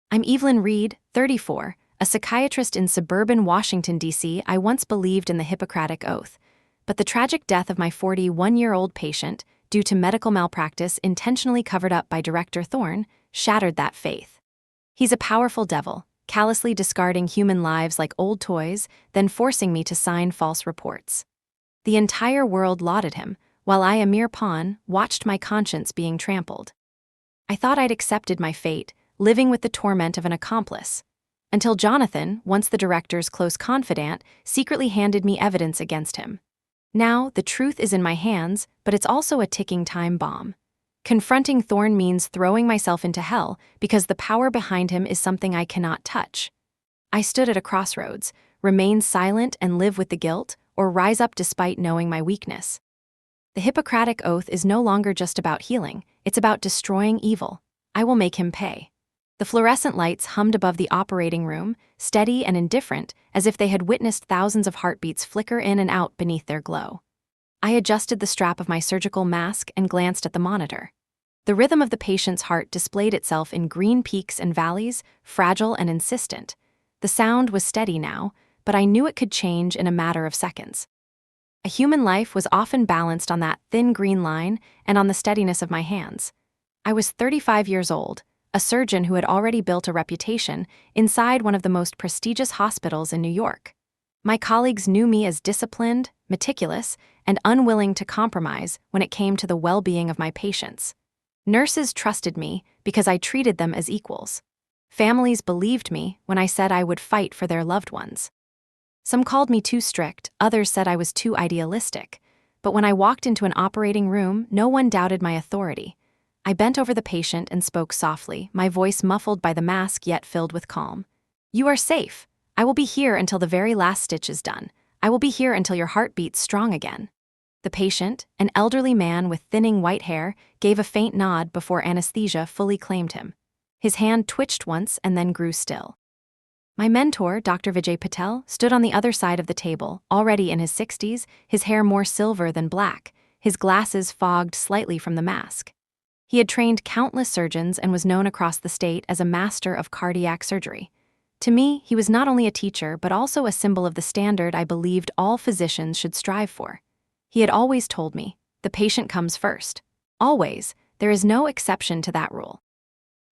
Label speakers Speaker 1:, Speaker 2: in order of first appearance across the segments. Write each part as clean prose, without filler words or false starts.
Speaker 1: I'm Evelyn Reed, 34, a psychiatrist in suburban Washington, D.C. I once believed in the Hippocratic Oath, but the tragic death of my 41-year-old patient, due to medical malpractice intentionally covered up by Director Thorne, shattered that faith. He's a powerful devil, callously discarding human lives like old toys, then forcing me to sign false reports. The entire world lauded him, while I, a mere pawn, watched my conscience being trampled. I thought I'd accepted my fate, living with the torment of an accomplice, until Jonathan, once the director's close confidant, secretly handed me evidence against him. Now, the truth is in my hands, but it's also a ticking time bomb. Confronting Thorne means throwing myself into hell because the power behind him is something I cannot touch. I stood at a crossroads: remain silent and live with the guilt, or rise up despite knowing my weakness. The Hippocratic Oath is no longer just about healing, it's about destroying evil. I will make him pay. The fluorescent lights hummed above the operating room, steady and indifferent, as if they had witnessed thousands of heartbeats flicker in and out beneath their glow. I adjusted the strap of my surgical mask and glanced at the monitor. The rhythm of the patient's heart displayed itself in green peaks and valleys, fragile and insistent. The sound was steady now, but I knew it could change in a matter of seconds. A human life was often balanced on that thin green line and on the steadiness of my hands. I was 35 years old, a surgeon who had already built a reputation inside one of the most prestigious hospitals in New York. My colleagues knew me as disciplined, meticulous, and unwilling to compromise when it came to the well-being of my patients. Nurses trusted me because I treated them as equals. Families believed me when I said I would fight for their loved ones. Some called me too strict, others said I was too idealistic. But when I walked into an operating room, no one doubted my authority. I bent over the patient and spoke softly, my voice muffled by the mask yet filled with calm. "You are safe. I will be here until the very last stitch is done. I will be here until your heart beats strong again." The patient, an elderly man with thinning white hair, gave a faint nod before anesthesia fully claimed him. His hand twitched once and then grew still. My mentor, Dr. Vijay Patel, stood on the other side of the table, already in his 60s, his hair more silver than black, his glasses fogged slightly from the mask. He had trained countless surgeons and was known across the state as a master of cardiac surgery. To me, he was not only a teacher but also a symbol of the standard I believed all physicians should strive for. He had always told me, the patient comes first. Always, there is no exception to that rule.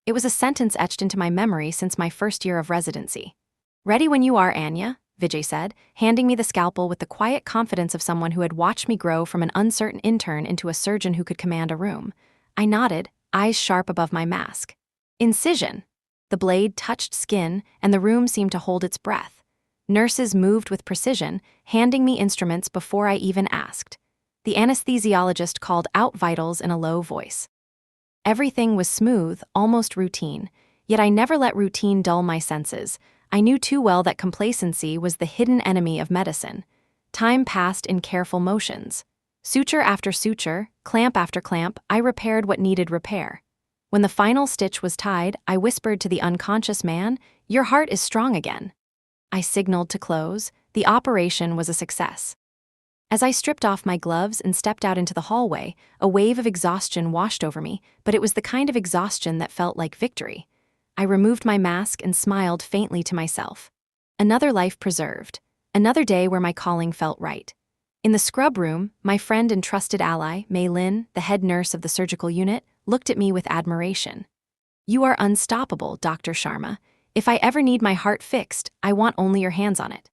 Speaker 1: It was a sentence etched into my memory since my first year of residency. "Ready when you are, Anya," Vijay said, handing me the scalpel with the quiet confidence of someone who had watched me grow from an uncertain intern into a surgeon who could command a room. I nodded, eyes sharp above my mask. Incision. The blade touched skin, and the room seemed to hold its breath. Nurses moved with precision, handing me instruments before I even asked. The anesthesiologist called out vitals in a low voice. Everything was smooth, almost routine, yet I never let routine dull my senses. I knew too well that complacency was the hidden enemy of medicine. Time passed in careful motions. Suture after suture, clamp after clamp, I repaired what needed repair. When the final stitch was tied, I whispered to the unconscious man, "Your heart is strong again." I signaled to close. The operation was a success. As I stripped off my gloves and stepped out into the hallway, a wave of exhaustion washed over me, but it was the kind of exhaustion that felt like victory. I removed my mask and smiled faintly to myself. Another life preserved. Another day where my calling felt right. In the scrub room, my friend and trusted ally, Mei Lin, the head nurse of the surgical unit, looked at me with admiration. "You are unstoppable, Dr. Sharma. If I ever need my heart fixed, I want only your hands on it."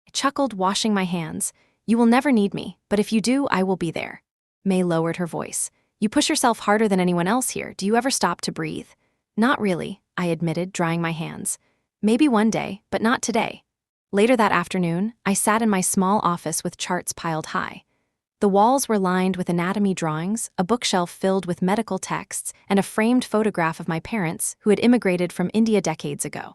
Speaker 1: I chuckled, washing my hands. "You will never need me, but if you do, I will be there." Mei lowered her voice. "You push yourself harder than anyone else here. Do you ever stop to breathe?" "Not really," I admitted, drying my hands. "Maybe one day, but not today." Later that afternoon, I sat in my small office with charts piled high. The walls were lined with anatomy drawings, a bookshelf filled with medical texts, and a framed photograph of my parents who had immigrated from India decades ago.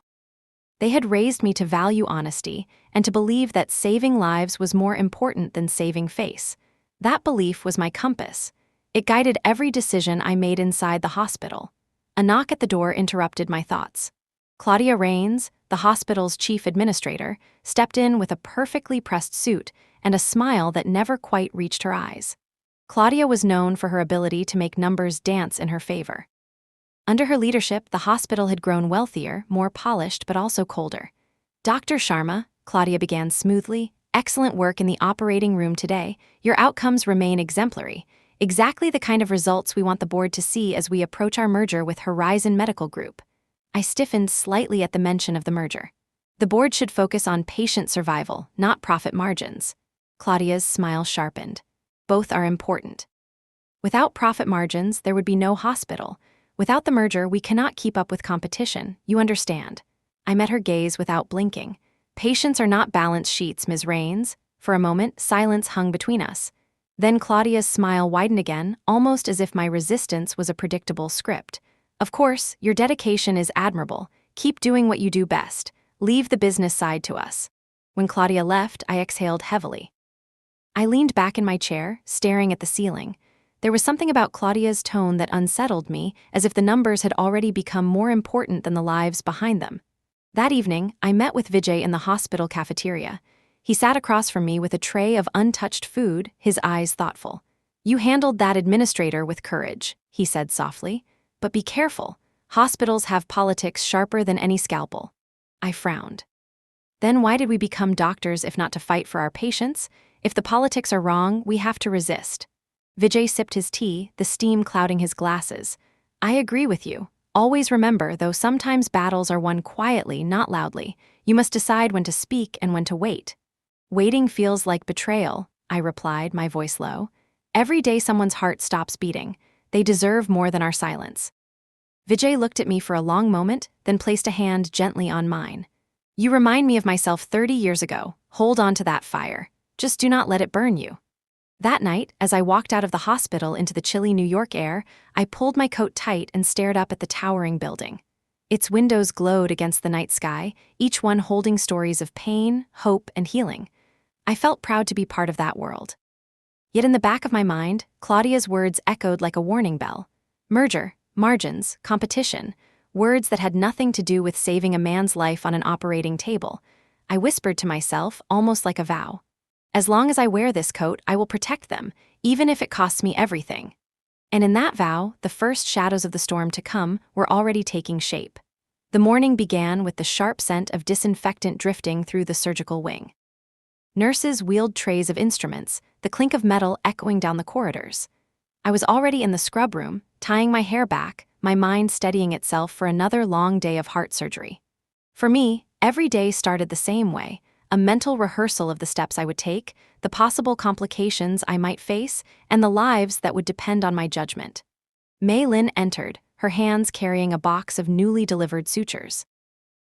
Speaker 1: They had raised me to value honesty and to believe that saving lives was more important than saving face. That belief was my compass. It guided every decision I made inside the hospital. A knock at the door interrupted my thoughts. Claudia Rains, the hospital's chief administrator, stepped in with a perfectly pressed suit and a smile that never quite reached her eyes. Claudia was known for her ability to make numbers dance in her favor. Under her leadership, the hospital had grown wealthier, more polished, but also colder. Dr. Sharma, Claudia began smoothly, excellent work in the operating room today. Your outcomes remain exemplary. Exactly the kind of results we want the board to see as we approach our merger with Horizon Medical Group. I stiffened slightly at the mention of the merger. The board should focus on patient survival, not profit margins. Claudia's smile sharpened. Both are important. Without profit margins, there would be no hospital. Without the merger, we cannot keep up with competition, you understand. I met her gaze without blinking. Patients are not balance sheets, Ms. Rains. For a moment, silence hung between us. Then Claudia's smile widened again, almost as if my resistance was a predictable script. Of course, your dedication is admirable. Keep doing what you do best. Leave the business side to us. When Claudia left, I exhaled heavily. I leaned back in my chair, staring at the ceiling. There was something about Claudia's tone that unsettled me, as if the numbers had already become more important than the lives behind them. That evening, I met with Vijay in the hospital cafeteria. He sat across from me with a tray of untouched food, his eyes thoughtful. You handled that administrator with courage, he said softly. But be careful. Hospitals have politics sharper than any scalpel. I frowned. Then why did we become doctors if not to fight for our patients? If the politics are wrong, we have to resist. Vijay sipped his tea, the steam clouding his glasses. I agree with you. Always remember, though sometimes battles are won quietly, not loudly, you must decide when to speak and when to wait. Waiting feels like betrayal, I replied, my voice low. Every day someone's heart stops beating. They deserve more than our silence. Vijay looked at me for a long moment, then placed a hand gently on mine. You remind me of myself 30 years ago. Hold on to that fire. Just do not let it burn you. That night, as I walked out of the hospital into the chilly New York air, I pulled my coat tight and stared up at the towering building. Its windows glowed against the night sky, each one holding stories of pain, hope, and healing. I felt proud to be part of that world. Yet in the back of my mind, Claudia's words echoed like a warning bell. Merger, margins, competition, words that had nothing to do with saving a man's life on an operating table. I whispered to myself, almost like a vow. As long as I wear this coat, I will protect them, even if it costs me everything. And in that vow, the first shadows of the storm to come were already taking shape. The morning began with the sharp scent of disinfectant drifting through the surgical wing. Nurses wheeled trays of instruments, the clink of metal echoing down the corridors. I was already in the scrub room, tying my hair back, my mind steadying itself for another long day of heart surgery. For me, every day started the same way. A mental rehearsal of the steps I would take, the possible complications I might face, and the lives that would depend on my judgment. Mei Lin entered, her hands carrying a box of newly delivered sutures.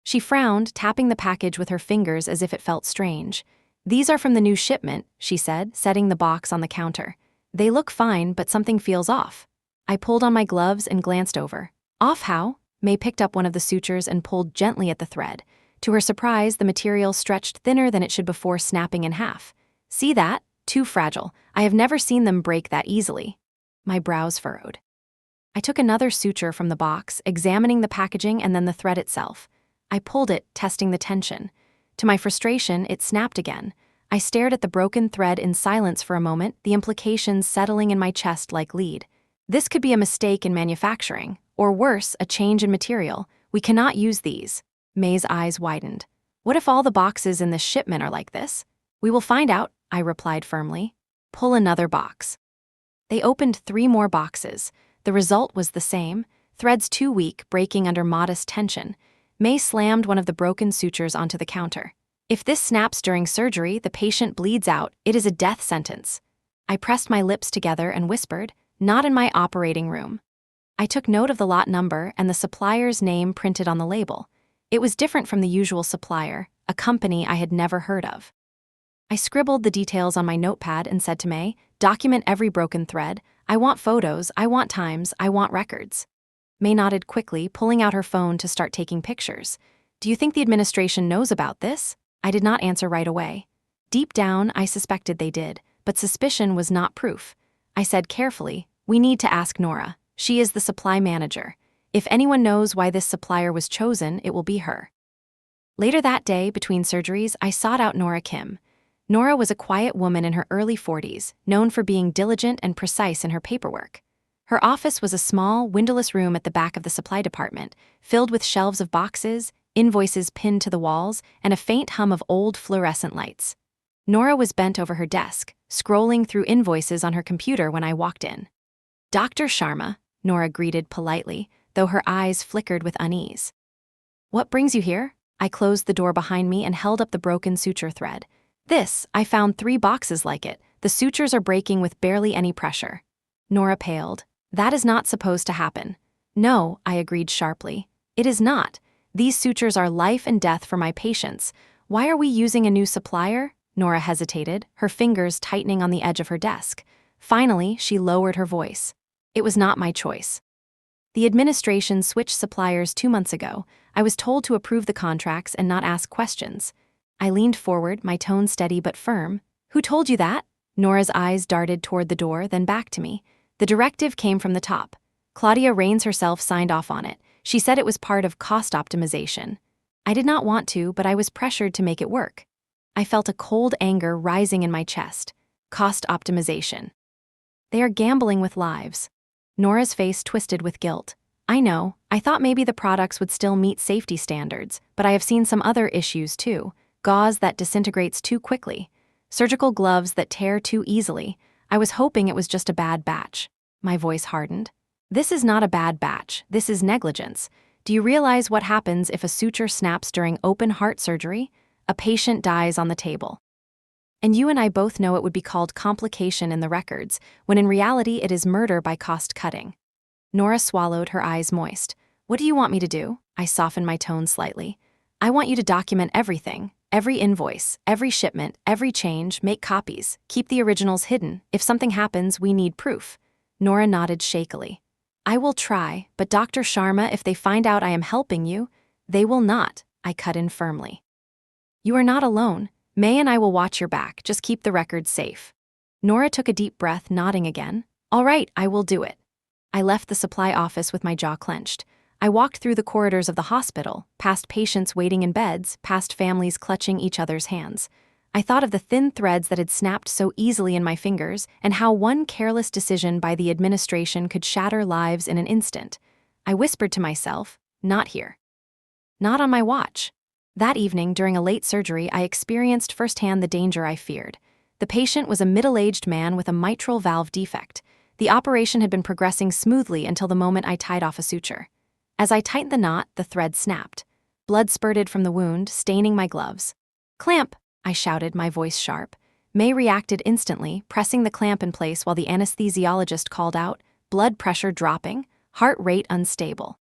Speaker 1: She frowned, tapping the package with her fingers as if it felt strange. These are from the new shipment, she said, setting the box on the counter. They look fine, but something feels off. I pulled on my gloves and glanced over. Off how? Mei picked up one of the sutures and pulled gently at the thread. To her surprise, the material stretched thinner than it should before snapping in half. See that? Too fragile. I have never seen them break that easily. My brows furrowed. I took another suture from the box, examining the packaging and then the thread itself. I pulled it, testing the tension. To my frustration, it snapped again. I stared at the broken thread in silence for a moment, the implications settling in my chest like lead. This could be a mistake in manufacturing, or worse, a change in material. We cannot use these. Mei's eyes widened. What if all the boxes in this shipment are like this? We will find out, I replied firmly. Pull another box. They opened 3 more boxes. The result was the same, threads too weak, breaking under modest tension. Mei slammed one of the broken sutures onto the counter. If this snaps during surgery, the patient bleeds out. It is a death sentence. I pressed my lips together and whispered, not in my operating room. I took note of the lot number and the supplier's name printed on the label. It was different from the usual supplier, a company I had never heard of. I scribbled the details on my notepad and said to Mei, document every broken thread. I want photos, I want times, I want records. Mei nodded quickly, pulling out her phone to start taking pictures. Do you think the administration knows about this? I did not answer right away. Deep down, I suspected they did, but suspicion was not proof. I said carefully, we need to ask Nora. She is the supply manager. If anyone knows why this supplier was chosen, it will be her. Later that day, between surgeries, I sought out Nora Kim. Nora was a quiet woman in her early 40s, known for being diligent and precise in her paperwork. Her office was a small, windowless room at the back of the supply department, filled with shelves of boxes, invoices pinned to the walls, and a faint hum of old fluorescent lights. Nora was bent over her desk, scrolling through invoices on her computer when I walked in. "Dr. Sharma," Nora greeted politely, though her eyes flickered with unease. "What brings you here?" I closed the door behind me and held up the broken suture thread. I found 3 boxes like it. The sutures are breaking with barely any pressure." Nora paled. "That is not supposed to happen." "No," I agreed sharply. "It is not. These sutures are life and death for my patients. Why are we using a new supplier?" Nora hesitated, her fingers tightening on the edge of her desk. Finally, she lowered her voice. "It was not my choice. The administration switched suppliers 2 months ago. I was told to approve the contracts and not ask questions." I leaned forward, my tone steady but firm. "Who told you that?" Nora's eyes darted toward the door, then back to me. "The directive came from the top. Claudia Rains herself signed off on it. She said it was part of cost optimization. I did not want to, but I was pressured to make it work." I felt a cold anger rising in my chest. Cost optimization. They are gambling with lives. Nora's face twisted with guilt. "I know. I thought maybe the products would still meet safety standards, but I have seen some other issues too. Gauze that disintegrates too quickly. Surgical gloves that tear too easily. I was hoping it was just a bad batch." My voice hardened. "This is not a bad batch. This is negligence. Do you realize what happens if a suture snaps during open heart surgery? A patient dies on the table. And you and I both know it would be called complication in the records, when in reality it is murder by cost cutting." Nora swallowed, her eyes moist. "What do you want me to do?" I softened my tone slightly. "I want you to document everything. Every invoice, every shipment, every change, make copies. Keep the originals hidden. If something happens, we need proof." Nora nodded shakily. "I will try, but Dr. Sharma, if they find out I am helping you—" "They will not," I cut in firmly. "You are not alone. May and I will watch your back. Just keep the records safe." Nora took a deep breath, nodding again. "All right, I will do it." I left the supply office with my jaw clenched. I walked through the corridors of the hospital, past patients waiting in beds, past families clutching each other's hands. I thought of the thin threads that had snapped so easily in my fingers, and how one careless decision by the administration could shatter lives in an instant. I whispered to myself, "Not here. Not on my watch." That evening, during a late surgery, I experienced firsthand the danger I feared. The patient was a middle-aged man with a mitral valve defect. The operation had been progressing smoothly until the moment I tied off a suture. As I tightened the knot, the thread snapped. Blood spurted from the wound, staining my gloves. "Clamp!" I shouted, my voice sharp. May reacted instantly, pressing the clamp in place while the anesthesiologist called out, blood pressure dropping, heart rate unstable.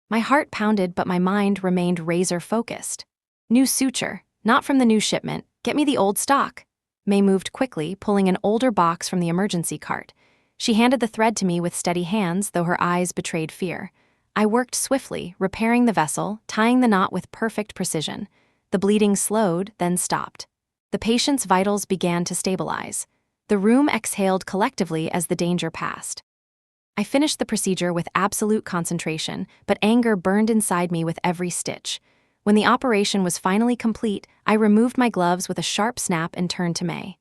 Speaker 1: My heart pounded, but my mind remained razor-focused. "New suture, not from the new shipment. Get me the old stock." May moved quickly, pulling an older box from the emergency cart. She handed the thread to me with steady hands, though her eyes betrayed fear. I worked swiftly, repairing the vessel, tying the knot with perfect precision. The bleeding slowed, then stopped. The patient's vitals began to stabilize. The room exhaled collectively as the danger passed. I finished the procedure with absolute concentration, but anger burned inside me with every stitch. When the operation was finally complete, I removed my gloves with a sharp snap and turned to May.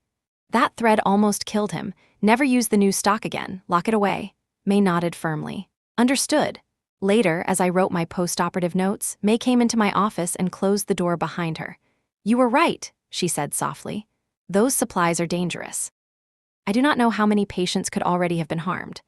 Speaker 1: "That thread almost killed him. Never use the new stock again. Lock it away." May nodded firmly. "Understood." Later, as I wrote my post-operative notes, May came into my office and closed the door behind her. "You were right," she said softly. "Those supplies are dangerous. I do not know how many patients could already have been harmed."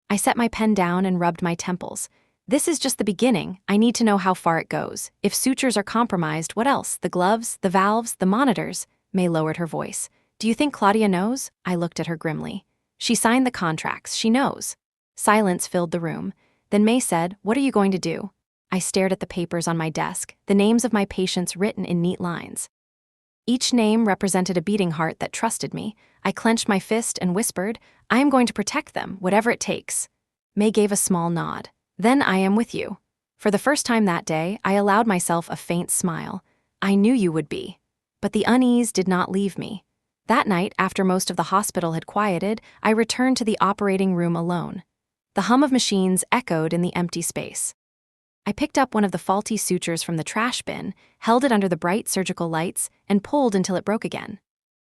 Speaker 1: I set my pen down and rubbed my temples. "This is just the beginning. I need to know how far it goes. If sutures are compromised, what else? The gloves, the valves, the monitors?" May lowered her voice. "Do you think Claudia knows?" I looked at her grimly. "She signed the contracts. She knows." Silence filled the room. Then May said, "What are you going to do?" I stared at the papers on my desk, the names of my patients written in neat lines. Each name represented a beating heart that trusted me. I clenched my fist and whispered, "I am going to protect them, whatever it takes." May gave a small nod. "Then I am with you." For the first time that day, I allowed myself a faint smile. I knew you would be. But the unease did not leave me. That night, after most of the hospital had quieted, I returned to the operating room alone. The hum of machines echoed in the empty space. I picked up one of the faulty sutures from the trash bin, held it under the bright surgical lights, and pulled until it broke again.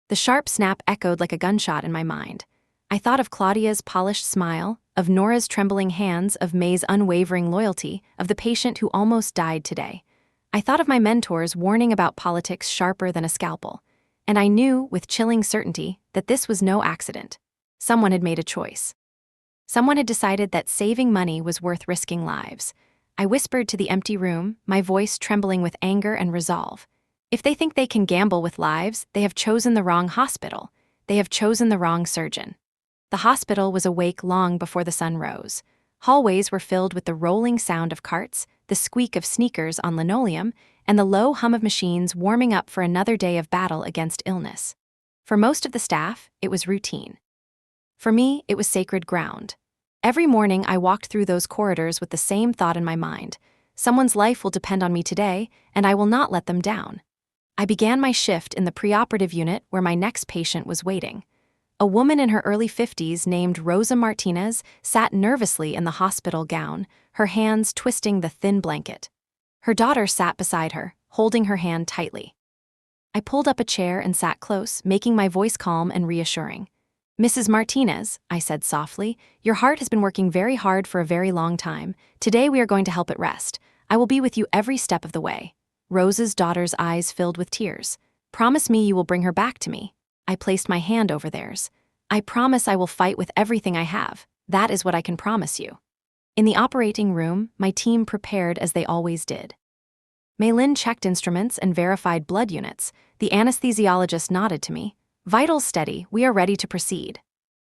Speaker 1: The sharp snap echoed like a gunshot in my mind. I thought of Claudia's polished smile, of Nora's trembling hands, of May's unwavering loyalty, of the patient who almost died today. I thought of my mentors warning about politics sharper than a scalpel. And I knew, with chilling certainty, that this was no accident. Someone had made a choice. Someone had decided that saving money was worth risking lives. I whispered to the empty room, my voice trembling with anger and resolve. If they think they can gamble with lives, they have chosen the wrong hospital. They have chosen the wrong surgeon. The hospital was awake long before the sun rose. Hallways were filled with the rolling sound of carts, the squeak of sneakers on linoleum, and the low hum of machines warming up for another day of battle against illness. For most of the staff, it was routine. For me, it was sacred ground. Every morning I walked through those corridors with the same thought in my mind. Someone's life will depend on me today, and I will not let them down. I began my shift in the preoperative unit where my next patient was waiting. A woman in her early 50s named Rosa Martinez sat nervously in the hospital gown, her hands twisting the thin blanket. Her daughter sat beside her, holding her hand tightly. I pulled up a chair and sat close, making my voice calm and reassuring. "Mrs. Martinez," I said softly, "your heart has been working very hard for a very long time. Today we are going to help it rest. I will be with you every step of the way." Rosa's daughter's eyes filled with tears. "Promise me you will bring her back to me." I placed my hand over theirs. "I promise I will fight with everything I have. That is what I can promise you." In the operating room, my team prepared as they always did. Maylin checked instruments and verified blood units. The anesthesiologist nodded to me. "Vitals steady, we are ready to proceed."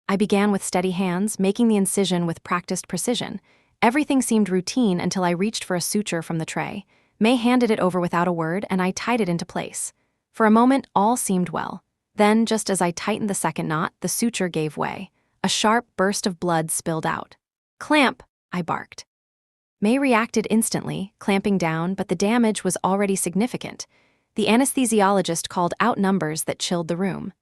Speaker 1: I began with steady hands, making the incision with practiced precision. Everything seemed routine until I reached for a suture from the tray. May handed it over without a word, and I tied it into place. For a moment, all seemed well. Then, just as I tightened the second knot, the suture gave way. A sharp burst of blood spilled out. "Clamp!" I barked. May reacted instantly, clamping down, but the damage was already significant. The anesthesiologist called out numbers that chilled the room.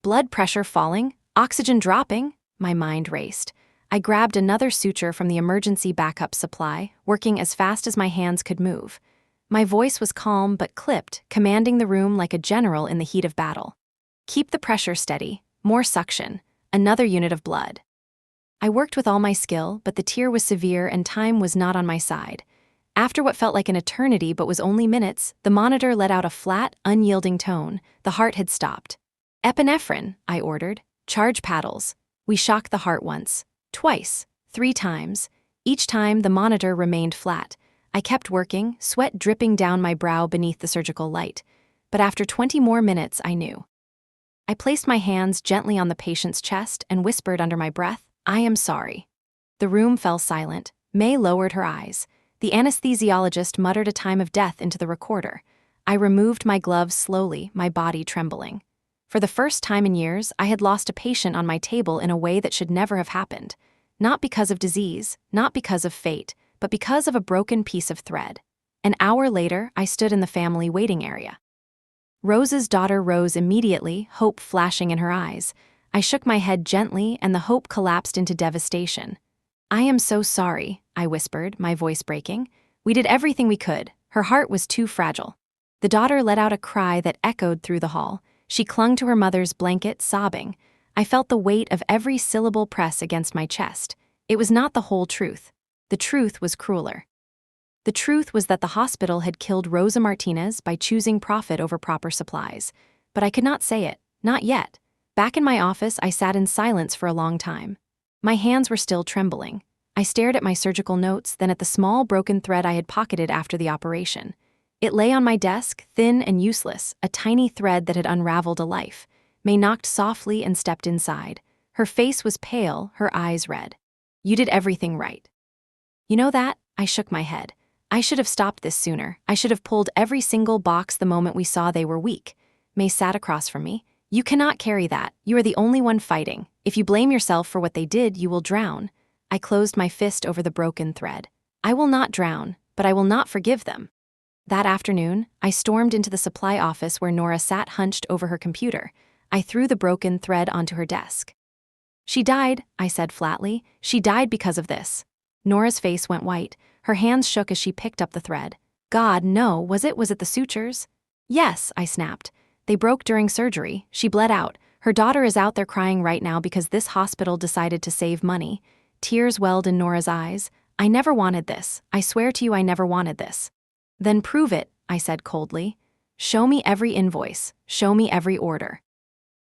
Speaker 1: Blood pressure falling, oxygen dropping, my mind raced. I grabbed another suture from the emergency backup supply, working as fast as my hands could move. My voice was calm but clipped, commanding the room like a general in the heat of battle. "Keep the pressure steady, more suction, another unit of blood." I worked with all my skill, but the tear was severe and time was not on my side. After what felt like an eternity but was only minutes, the monitor let out a flat, unyielding tone. The heart had stopped. "Epinephrine," I ordered. "Charge paddles." We shocked the heart once, twice, 3 times. Each time, the monitor remained flat. I kept working, sweat dripping down my brow beneath the surgical light. But after 20 more minutes, I knew. I placed my hands gently on the patient's chest and whispered under my breath, "I am sorry." The room fell silent. May lowered her eyes. The anesthesiologist muttered a time of death into the recorder. I removed my gloves slowly, my body trembling. For the first time in years, I had lost a patient on my table in a way that should never have happened. Not because of disease, not because of fate, but because of a broken piece of thread. An hour later, I stood in the family waiting area. Rosa's daughter rose immediately, hope flashing in her eyes. I shook my head gently, and the hope collapsed into devastation. "I am so sorry," I whispered, my voice breaking. "We did everything we could. Her heart was too fragile." The daughter let out a cry that echoed through the hall. She clung to her mother's blanket, sobbing. I felt the weight of every syllable press against my chest. It was not the whole truth. The truth was crueler. The truth was that the hospital had killed Rosa Martinez by choosing profit over proper supplies. But I could not say it, not yet. Back in my office, I sat in silence for a long time. My hands were still trembling. I stared at my surgical notes, then at the small broken thread I had pocketed after the operation. It lay on my desk, thin and useless, a tiny thread that had unraveled a life. May knocked softly and stepped inside. Her face was pale, her eyes red. "You did everything right." "You know that?" I shook my head. "I should have stopped this sooner. I should have pulled every single box the moment we saw they were weak." May sat across from me. "You cannot carry that. You are the only one fighting. If you blame yourself for what they did, you will drown." I closed my fist over the broken thread. "I will not drown, but I will not forgive them." That afternoon, I stormed into the supply office where Nora sat hunched over her computer. I threw the broken thread onto her desk. "She died," I said flatly. "She died because of this." Nora's face went white. Her hands shook as she picked up the thread. "God, no, was it the sutures?" "Yes," I snapped. "They broke during surgery. She bled out. Her daughter is out there crying right now because this hospital decided to save money. Tears welled in Nora's eyes. I never wanted this. I swear to you I never wanted this. Then prove it, I said coldly. Show me every invoice. Show me every order.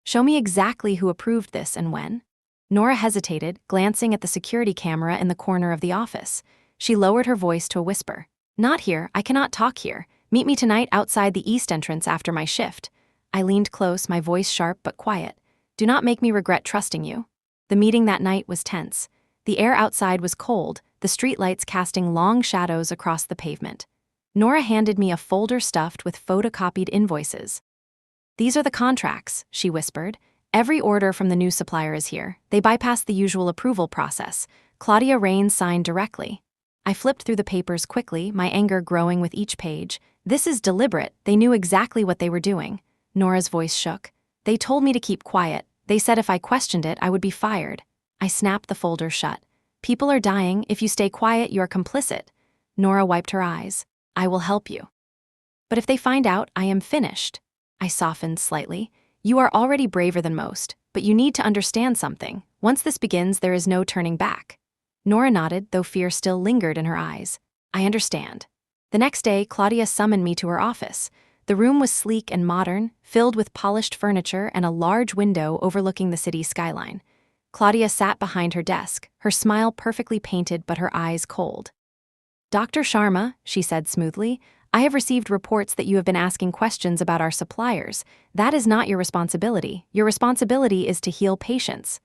Speaker 1: Show me exactly who approved this and when. Nora hesitated, glancing at the security camera in the corner of the office. She lowered her voice to a whisper. Not here, I cannot talk here. Meet me tonight outside the east entrance after my shift. I leaned close, my voice sharp but quiet. Do not make me regret trusting you. The meeting that night was tense. The air outside was cold, the streetlights casting long shadows across the pavement. Nora handed me a folder stuffed with photocopied invoices. These are the contracts, she whispered. Every order from the new supplier is here. They bypassed the usual approval process. Claudia Rains signed directly. I flipped through the papers quickly, my anger growing with each page. This is deliberate. They knew exactly what they were doing. Nora's voice shook. They told me to keep quiet. They said if I questioned it, I would be fired. I snapped the folder shut. People are dying. If you stay quiet, you're complicit. Nora wiped her eyes. I will help you. But if they find out, I am finished. I softened slightly. You are already braver than most, but you need to understand something. Once this begins, there is no turning back. Nora nodded, though fear still lingered in her eyes. I understand. The next day, Claudia summoned me to her office. The room was sleek and modern, filled with polished furniture and a large window overlooking the city skyline. Claudia sat behind her desk, her smile perfectly painted but her eyes cold. Dr. Sharma, she said smoothly, I have received reports that you have been asking questions about our suppliers. That is not your responsibility. Your responsibility is to heal patients.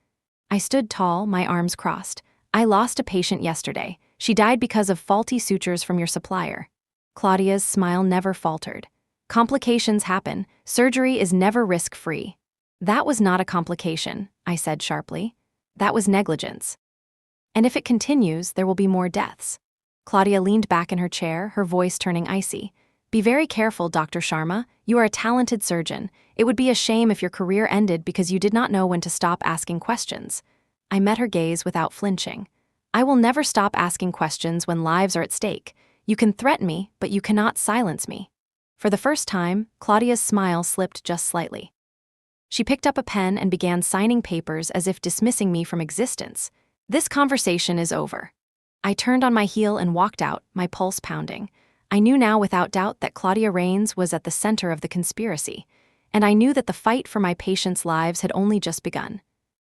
Speaker 1: I stood tall, my arms crossed. I lost a patient yesterday. She died because of faulty sutures from your supplier. Claudia's smile never faltered. Complications happen. Surgery is never risk-free. That was not a complication, I said sharply. That was negligence. And if it continues, there will be more deaths. Claudia leaned back in her chair, her voice turning icy. Be very careful, Dr. Sharma. You are a talented surgeon. It would be a shame if your career ended because you did not know when to stop asking questions. I met her gaze without flinching. I will never stop asking questions when lives are at stake. You can threaten me, but you cannot silence me. For the first time, Claudia's smile slipped just slightly. She picked up a pen and began signing papers as if dismissing me from existence. This conversation is over. I turned on my heel and walked out, my pulse pounding. I knew now without doubt that Claudia Rains was at the center of the conspiracy, and I knew that the fight for my patients' lives had only just begun.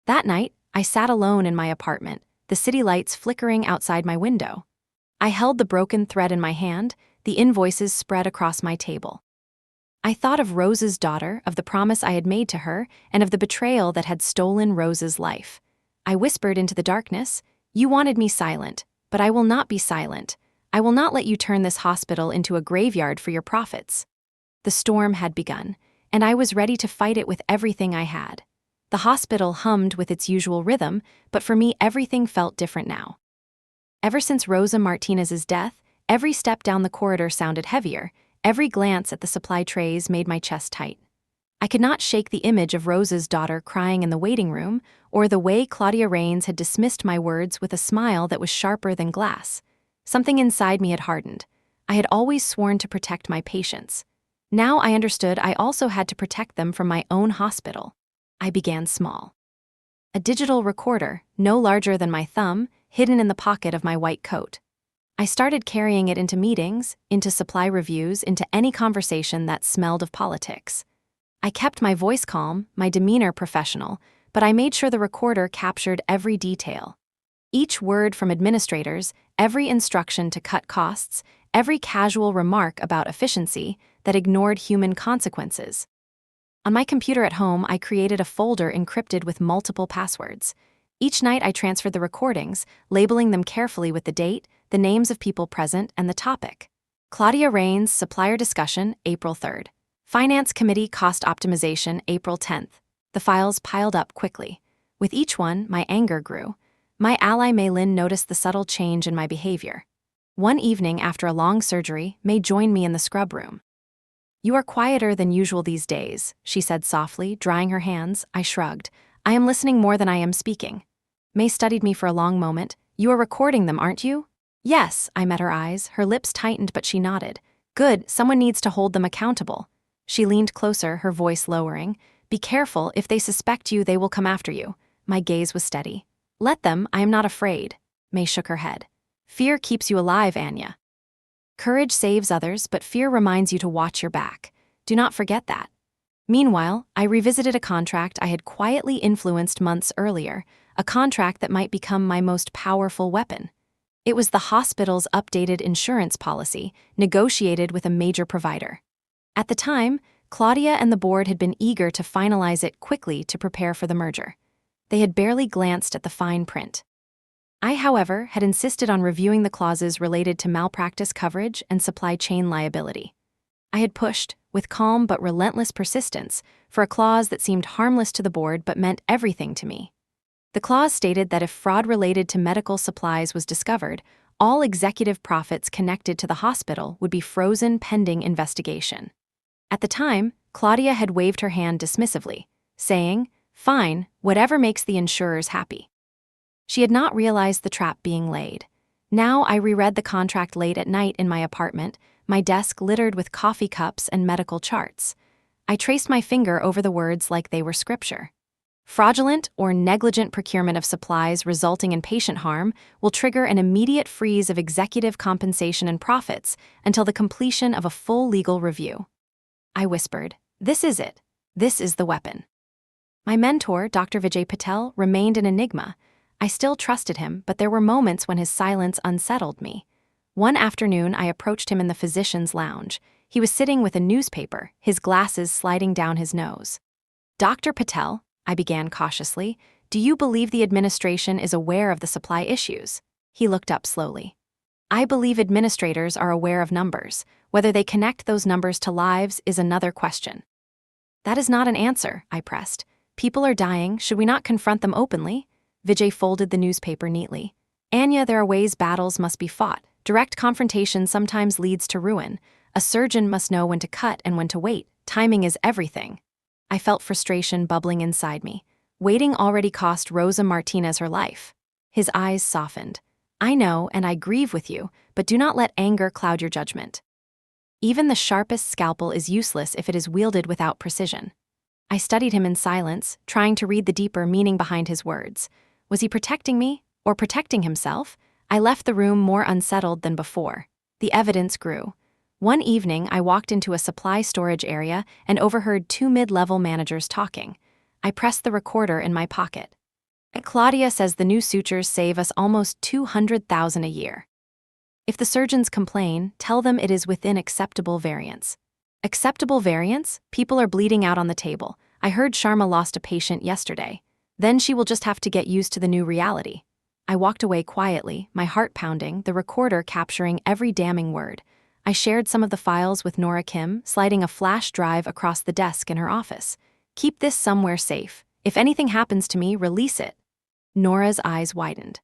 Speaker 1: That night, I sat alone in my apartment, the city lights flickering outside my window. I held the broken thread in my hand, the invoices spread across my table. I thought of Rose's daughter, of the promise I had made to her, and of the betrayal that had stolen Rose's life. I whispered into the darkness, You wanted me silent, but I will not be silent. I will not let you turn this hospital into a graveyard for your profits. The storm had begun, and I was ready to fight it with everything I had. The hospital hummed with its usual rhythm, but for me everything felt different now. Ever since Rosa Martinez's death, every step down the corridor sounded heavier, every glance at the supply trays made my chest tight. I could not shake the image of Rosa's daughter crying in the waiting room, or the way Claudia Rains had dismissed my words with a smile that was sharper than glass. Something inside me had hardened. I had always sworn to protect my patients. Now I understood I also had to protect them from my own hospital. I began small. A digital recorder, no larger than my thumb, hidden in the pocket of my white coat. I started carrying it into meetings, into supply reviews, into any conversation that smelled of politics. I kept my voice calm, my demeanor professional, but I made sure the recorder captured every detail. Each word from administrators, every instruction to cut costs, every casual remark about efficiency that ignored human consequences. On my computer at home, I created a folder encrypted with multiple passwords. Each night I transferred the recordings, labeling them carefully with the date, the names of people present, and the topic. Claudia Rains, Supplier Discussion, April 3rd. Finance Committee Cost Optimization, April 10th. The files piled up quickly. With each one, my anger grew. My ally Mei Lin noticed the subtle change in my behavior. One evening after a long surgery, Mei joined me in the scrub room. You are quieter than usual these days, she said softly, drying her hands. I shrugged. I am listening more than I am speaking. Mei studied me for a long moment. You are recording them, aren't you? Yes, I met her eyes. Her lips tightened, but she nodded. Good, someone needs to hold them accountable. She leaned closer, her voice lowering. Be careful, if they suspect you, they will come after you. My gaze was steady. Let them, I am not afraid. May shook her head. Fear keeps you alive, Anya. Courage saves others, but fear reminds you to watch your back. Do not forget that. Meanwhile, I revisited a contract I had quietly influenced months earlier, a contract that might become my most powerful weapon. It was the hospital's updated insurance policy, negotiated with a major provider. At the time, Claudia and the board had been eager to finalize it quickly to prepare for the merger. They had barely glanced at the fine print. I, however, had insisted on reviewing the clauses related to malpractice coverage and supply chain liability. I had pushed, with calm but relentless persistence, for a clause that seemed harmless to the board but meant everything to me. The clause stated that if fraud related to medical supplies was discovered, all executive profits connected to the hospital would be frozen pending investigation. At the time, Claudia had waved her hand dismissively, saying, "Fine, whatever makes the insurers happy." She had not realized the trap being laid. Now I reread the contract late at night in my apartment, my desk littered with coffee cups and medical charts. I traced my finger over the words like they were scripture. Fraudulent or negligent procurement of supplies resulting in patient harm will trigger an immediate freeze of executive compensation and profits until the completion of a full legal review. I whispered, "This is it. This is the weapon." My mentor, Dr. Vijay Patel, remained an enigma. I still trusted him, but there were moments when his silence unsettled me. One afternoon, I approached him in the physician's lounge. He was sitting with a newspaper, his glasses sliding down his nose. "Dr. Patel," I began cautiously, "do you believe the administration is aware of the supply issues?" He looked up slowly. "I believe administrators are aware of numbers. Whether they connect those numbers to lives is another question." "That is not an answer," I pressed. "People are dying. Should we not confront them openly?" Vijay folded the newspaper neatly. "Anya, there are ways battles must be fought. Direct confrontation sometimes leads to ruin. A surgeon must know when to cut and when to wait. Timing is everything." I felt frustration bubbling inside me. Waiting already cost Rosa Martinez her life. His eyes softened. "I know, and I grieve with you, but do not let anger cloud your judgment. Even the sharpest scalpel is useless if it is wielded without precision." I studied him in silence, trying to read the deeper meaning behind his words. Was he protecting me, or protecting himself? I left the room more unsettled than before. The evidence grew. One evening, I walked into a supply storage area and overheard two mid-level managers talking. I pressed the recorder in my pocket. "Claudia says the new sutures save us almost $200,000 a year. If the surgeons complain, tell them it is within acceptable variance." Acceptable variance? People are bleeding out on the table. I heard Sharma lost a patient yesterday. Then she will just have to get used to the new reality. I walked away quietly, my heart pounding, the recorder capturing every damning word. I shared some of the files with Nora Kim, sliding a flash drive across the desk in her office. "Keep this somewhere safe. If anything happens to me, release it." Nora's eyes widened.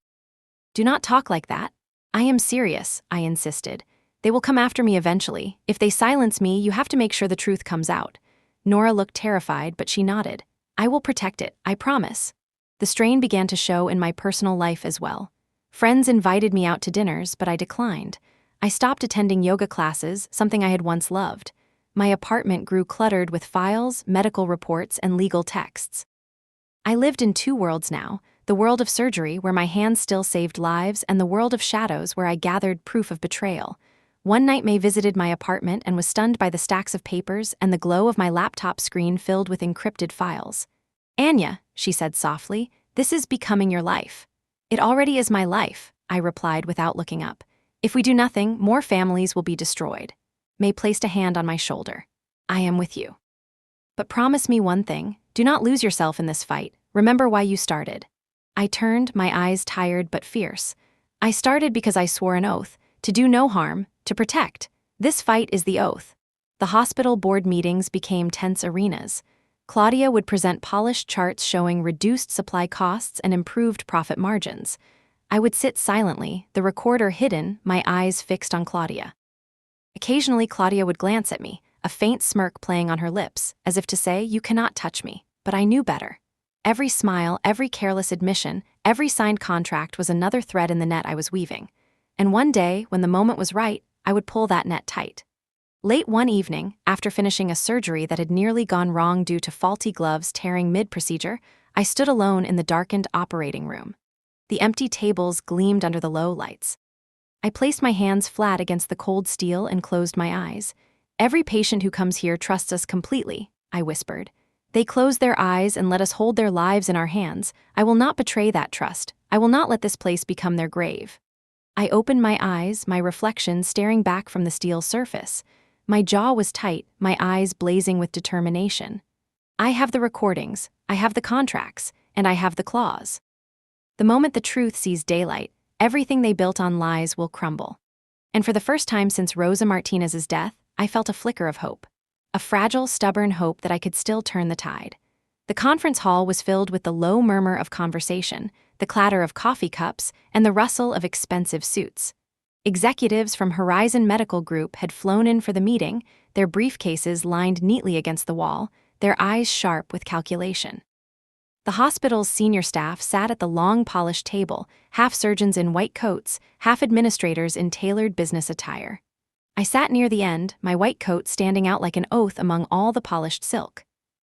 Speaker 1: "Do not talk like that." "I am serious," I insisted. "They will come after me eventually. If they silence me, you have to make sure the truth comes out." Nora looked terrified, but she nodded. "I will protect it, I promise." The strain began to show in my personal life as well. Friends invited me out to dinners, but I declined. I stopped attending yoga classes, something I had once loved. My apartment grew cluttered with files, medical reports, and legal texts. I lived in two worlds now, the world of surgery, where my hands still saved lives, and the world of shadows, where I gathered proof of betrayal. One night May visited my apartment and was stunned by the stacks of papers and the glow of my laptop screen filled with encrypted files. "Anya," she said softly, "this is becoming your life." "It already is my life," I replied without looking up. "If we do nothing, more families will be destroyed." May placed a hand on my shoulder. "I am with you. But promise me one thing, do not lose yourself in this fight. Remember why you started." I turned, my eyes tired but fierce. "I started because I swore an oath, to do no harm, to protect. This fight is the oath." The hospital board meetings became tense arenas. Claudia would present polished charts showing reduced supply costs and improved profit margins. I would sit silently, the recorder hidden, my eyes fixed on Claudia. Occasionally, Claudia would glance at me, a faint smirk playing on her lips, as if to say, "You cannot touch me." But I knew better. Every smile, every careless admission, every signed contract was another thread in the net I was weaving. And one day, when the moment was right, I would pull that net tight. Late one evening, after finishing a surgery that had nearly gone wrong due to faulty gloves tearing mid-procedure, I stood alone in the darkened operating room. The empty tables gleamed under the low lights. I placed my hands flat against the cold steel and closed my eyes. "Every patient who comes here trusts us completely," I whispered. "They close their eyes and let us hold their lives in our hands. I will not betray that trust. I will not let this place become their grave." I opened my eyes, my reflection staring back from the steel surface. My jaw was tight, my eyes blazing with determination. I have the recordings, I have the contracts, and I have the claws. The moment the truth sees daylight, everything they built on lies will crumble. And for the first time since Rosa Martinez's death, I felt a flicker of hope. A fragile, stubborn hope that I could still turn the tide. The conference hall was filled with the low murmur of conversation, the clatter of coffee cups, and the rustle of expensive suits. Executives from Horizon Medical Group had flown in for the meeting, their briefcases lined neatly against the wall, their eyes sharp with calculation. The hospital's senior staff sat at the long polished table, half surgeons in white coats, half administrators in tailored business attire. I sat near the end, my white coat standing out like an oath among all the polished silk.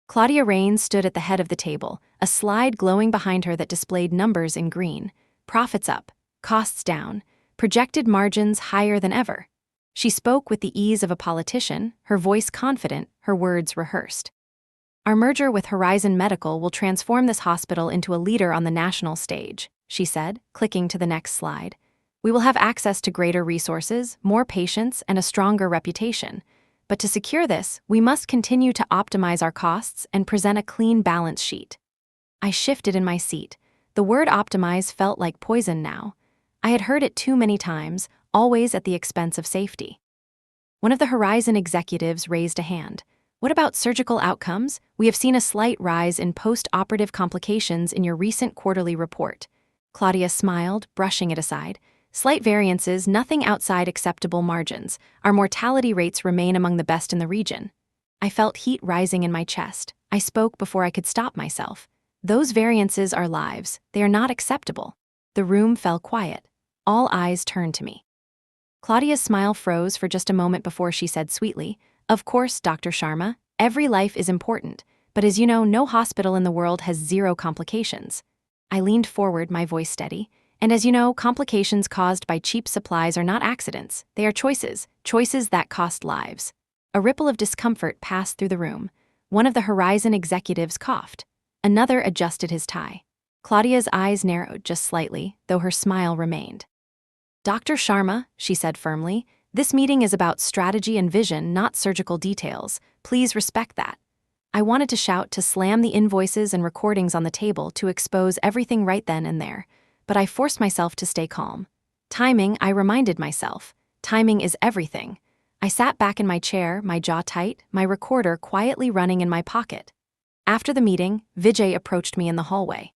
Speaker 1: Claudia Rains stood at the head of the table, a slide glowing behind her that displayed numbers in green. Profits up, costs down, projected margins higher than ever. She spoke with the ease of a politician, her voice confident, her words rehearsed. "Our merger with Horizon Medical will transform this hospital into a leader on the national stage," she said, clicking to the next slide. "We will have access to greater resources, more patients, and a stronger reputation. But to secure this, we must continue to optimize our costs and present a clean balance sheet." I shifted in my seat. The word optimize felt like poison now. I had heard it too many times, always at the expense of safety. One of the Horizon executives raised a hand. "What about surgical outcomes? We have seen a slight rise in post-operative complications in your recent quarterly report." Claudia smiled, brushing it aside. "Slight variances, nothing outside acceptable margins. Our mortality rates remain among the best in the region." I felt heat rising in my chest. I spoke before I could stop myself. "Those variances are lives. They are not acceptable." The room fell quiet. All eyes turned to me. Claudia's smile froze for just a moment before she said sweetly, "Of course, Dr. Sharma, every life is important, but as you know, no hospital in the world has zero complications." I leaned forward, my voice steady. "And as you know, complications caused by cheap supplies are not accidents. They are choices, choices that cost lives." A ripple of discomfort passed through the room. One of the Horizon executives coughed. Another adjusted his tie. Claudia's eyes narrowed just slightly, though her smile remained. "Dr. Sharma," she said firmly, "this meeting is about strategy and vision, not surgical details. Please respect that." I wanted to shout, to slam the invoices and recordings on the table, to expose everything right then and there. But I forced myself to stay calm. Timing, I reminded myself. Timing is everything. I sat back in my chair, my jaw tight, my recorder quietly running in my pocket. After the meeting, Vijay approached me in the hallway.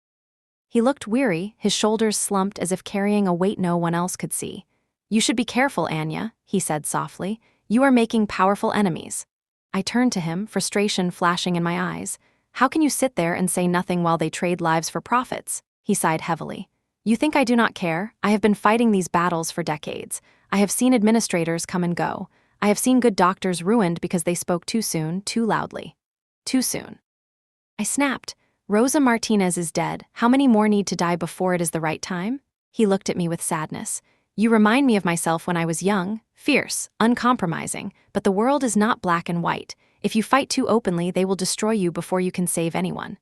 Speaker 1: He looked weary, his shoulders slumped as if carrying a weight no one else could see. "You should be careful, Anya," he said softly. "You are making powerful enemies." I turned to him, frustration flashing in my eyes. "How can you sit there and say nothing while they trade lives for profits?" He sighed heavily. "You think I do not care? I have been fighting these battles for decades. I have seen administrators come and go. I have seen good doctors ruined because they spoke too soon, too loudly. Too soon." I snapped. "Rosa Martinez is dead. How many more need to die before it is the right time?" He looked at me with sadness. "You remind me of myself when I was young, fierce, uncompromising, but the world is not black and white. If you fight too openly, they will destroy you before you can save anyone."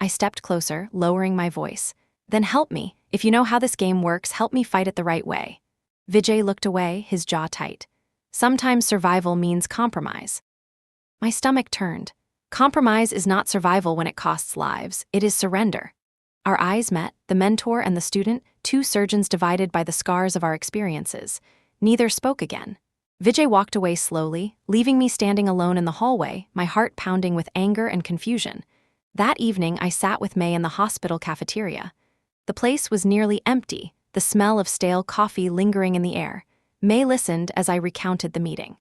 Speaker 1: I stepped closer, lowering my voice. "Then help me. If you know how this game works, help me fight it the right way." Vijay looked away, his jaw tight. "Sometimes survival means compromise." My stomach turned. Compromise is not survival when it costs lives, it is surrender. Our eyes met, the mentor and the student, two surgeons divided by the scars of our experiences. Neither spoke again. Vijay walked away slowly, leaving me standing alone in the hallway, my heart pounding with anger and confusion. That evening, I sat with May in the hospital cafeteria. The place was nearly empty, the smell of stale coffee lingering in the air. May listened as I recounted the meeting.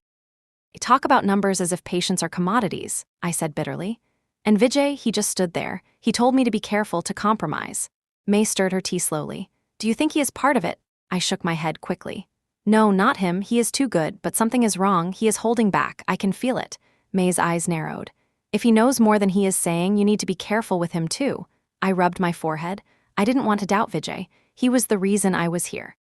Speaker 1: "Talk about numbers as if patients are commodities," I said bitterly. "And Vijay, he just stood there. He told me to be careful, to compromise." May stirred her tea slowly. "Do you think he is part of it?" I shook my head quickly. No, not him, he is too good, but something is wrong, he is holding back, I can feel it. May's eyes narrowed. If he knows more than he is saying, you need to be careful with him too. I rubbed my forehead. I didn't want to doubt Vijay. He was the reason I was here.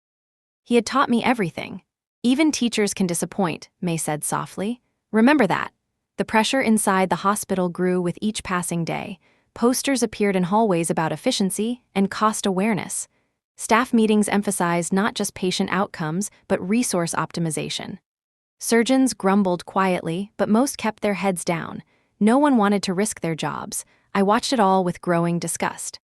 Speaker 1: He had taught me everything. Even teachers can disappoint, May said softly. Remember that. The pressure inside the hospital grew with each passing day. Posters appeared in hallways about efficiency and cost awareness. Staff meetings emphasized not just patient outcomes, but resource optimization. Surgeons grumbled quietly, but most kept their heads down. No one wanted to risk their jobs. I watched it all with growing disgust.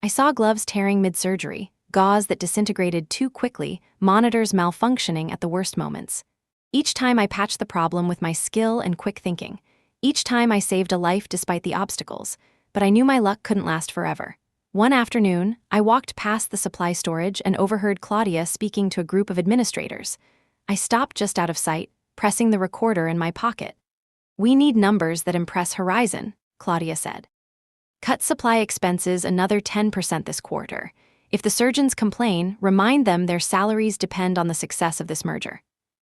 Speaker 1: I saw gloves tearing mid-surgery, gauze that disintegrated too quickly, monitors malfunctioning at the worst moments. Each time I patched the problem with my skill and quick thinking. Each time I saved a life despite the obstacles, but I knew my luck couldn't last forever. One afternoon, I walked past the supply storage and overheard Claudia speaking to a group of administrators. I stopped just out of sight, pressing the recorder in my pocket. We need numbers that impress Horizon, Claudia said. Cut supply expenses another 10% this quarter. If the surgeons complain, remind them their salaries depend on the success of this merger.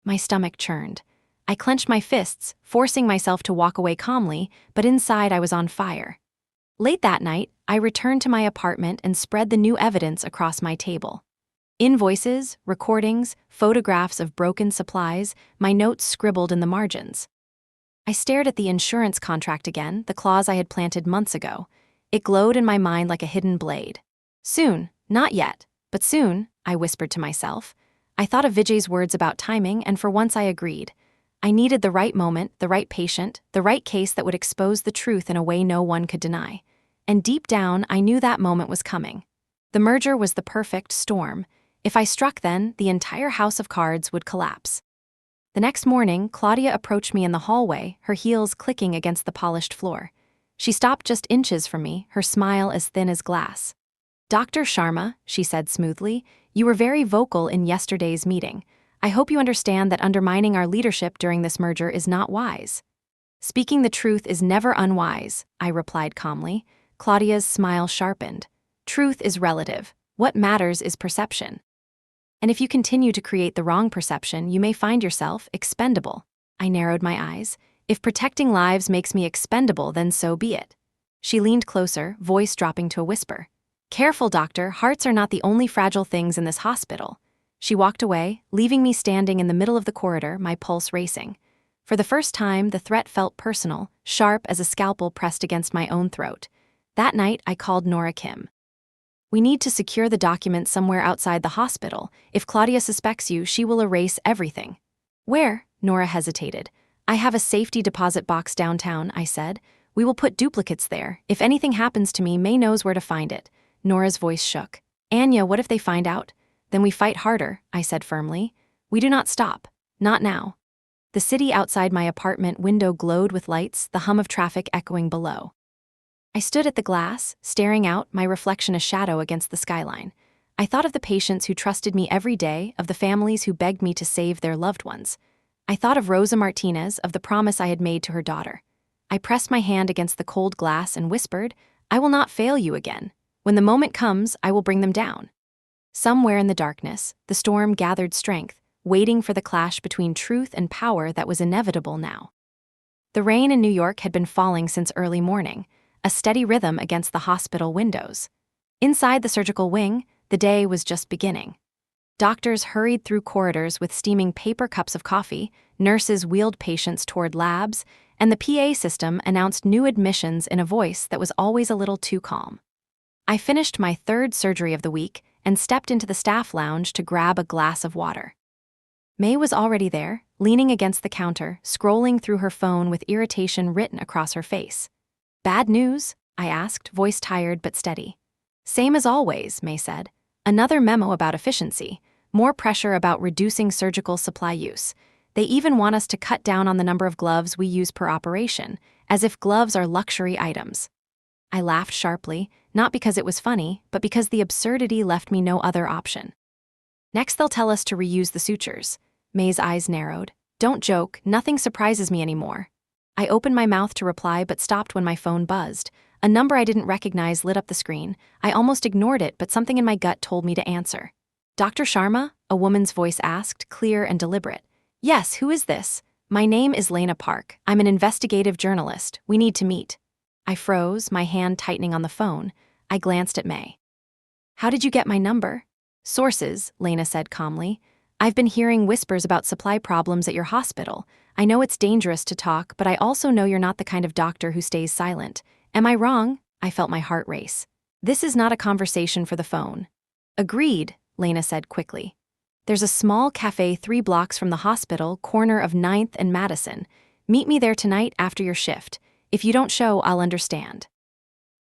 Speaker 1: My stomach churned. I clenched my fists, forcing myself to walk away calmly, but inside I was on fire. Late that night, I returned to my apartment and spread the new evidence across my table. Invoices, recordings, photographs of broken supplies, my notes scribbled in the margins. I stared at the insurance contract again, the clause I had planted months ago. It glowed in my mind like a hidden blade. Soon, not yet, but soon, I whispered to myself. I thought of Vijay's words about timing, and for once I agreed. I needed the right moment, the right patient, the right case that would expose the truth in a way no one could deny. And deep down, I knew that moment was coming. The merger was the perfect storm. If I struck then, the entire house of cards would collapse. The next morning, Claudia approached me in the hallway, her heels clicking against the polished floor. She stopped just inches from me, her smile as thin as glass. Dr. Sharma, she said smoothly, you were very vocal in yesterday's meeting. I hope you understand that undermining our leadership during this merger is not wise. Speaking the truth is never unwise, I replied calmly. Claudia's smile sharpened. Truth is relative. What matters is perception. And if you continue to create the wrong perception, you may find yourself expendable. I narrowed my eyes. If protecting lives makes me expendable, then so be it. She leaned closer, voice dropping to a whisper. Careful, doctor, hearts are not the only fragile things in this hospital. She walked away, leaving me standing in the middle of the corridor, my pulse racing. For the first time, the threat felt personal, sharp as a scalpel pressed against my own throat. That night, I called Nora Kim. We need to secure the document somewhere outside the hospital. If Claudia suspects you, she will erase everything. Where? Nora hesitated. I have a safety deposit box downtown, I said. We will put duplicates there. If anything happens to me, May knows where to find it. Nora's voice shook. Anya, what if they find out? Then we fight harder, I said firmly. We do not stop. Not now. The city outside my apartment window glowed with lights, the hum of traffic echoing below. I stood at the glass, staring out, my reflection a shadow against the skyline. I thought of the patients who trusted me every day, of the families who begged me to save their loved ones. I thought of Rosa Martinez, of the promise I had made to her daughter. I pressed my hand against the cold glass and whispered, I will not fail you again. When the moment comes, I will bring them down. Somewhere in the darkness, the storm gathered strength, waiting for the clash between truth and power that was inevitable now. The rain in New York had been falling since early morning, a steady rhythm against the hospital windows. Inside the surgical wing, the day was just beginning. Doctors hurried through corridors with steaming paper cups of coffee, nurses wheeled patients toward labs, and the PA system announced new admissions in a voice that was always a little too calm. I finished my third surgery of the week and stepped into the staff lounge to grab a glass of water. May was already there, leaning against the counter, scrolling through her phone with irritation written across her face. Bad news? I asked, voice tired but steady. Same as always, May said. Another memo about efficiency, more pressure about reducing surgical supply use. They even want us to cut down on the number of gloves we use per operation, as if gloves are luxury items. I laughed sharply, not because it was funny, but because the absurdity left me no other option. Next they'll tell us to reuse the sutures. May's eyes narrowed. Don't joke, nothing surprises me anymore. I opened my mouth to reply but stopped when my phone buzzed. A number I didn't recognize lit up the screen. I almost ignored it, but something in my gut told me to answer. Dr. Sharma? A woman's voice asked, clear and deliberate. Yes, who is this? My name is Lena Park. I'm an investigative journalist. We need to meet. I froze, my hand tightening on the phone. I glanced at May. How did you get my number? Sources, Lena said calmly. I've been hearing whispers about supply problems at your hospital. I know it's dangerous to talk, but I also know you're not the kind of doctor who stays silent. Am I wrong? I felt my heart race. This is not a conversation for the phone. Agreed, Lena said quickly. There's a small cafe 3 blocks from the hospital, corner of 9th and Madison. Meet me there tonight after your shift. If you don't show, I'll understand.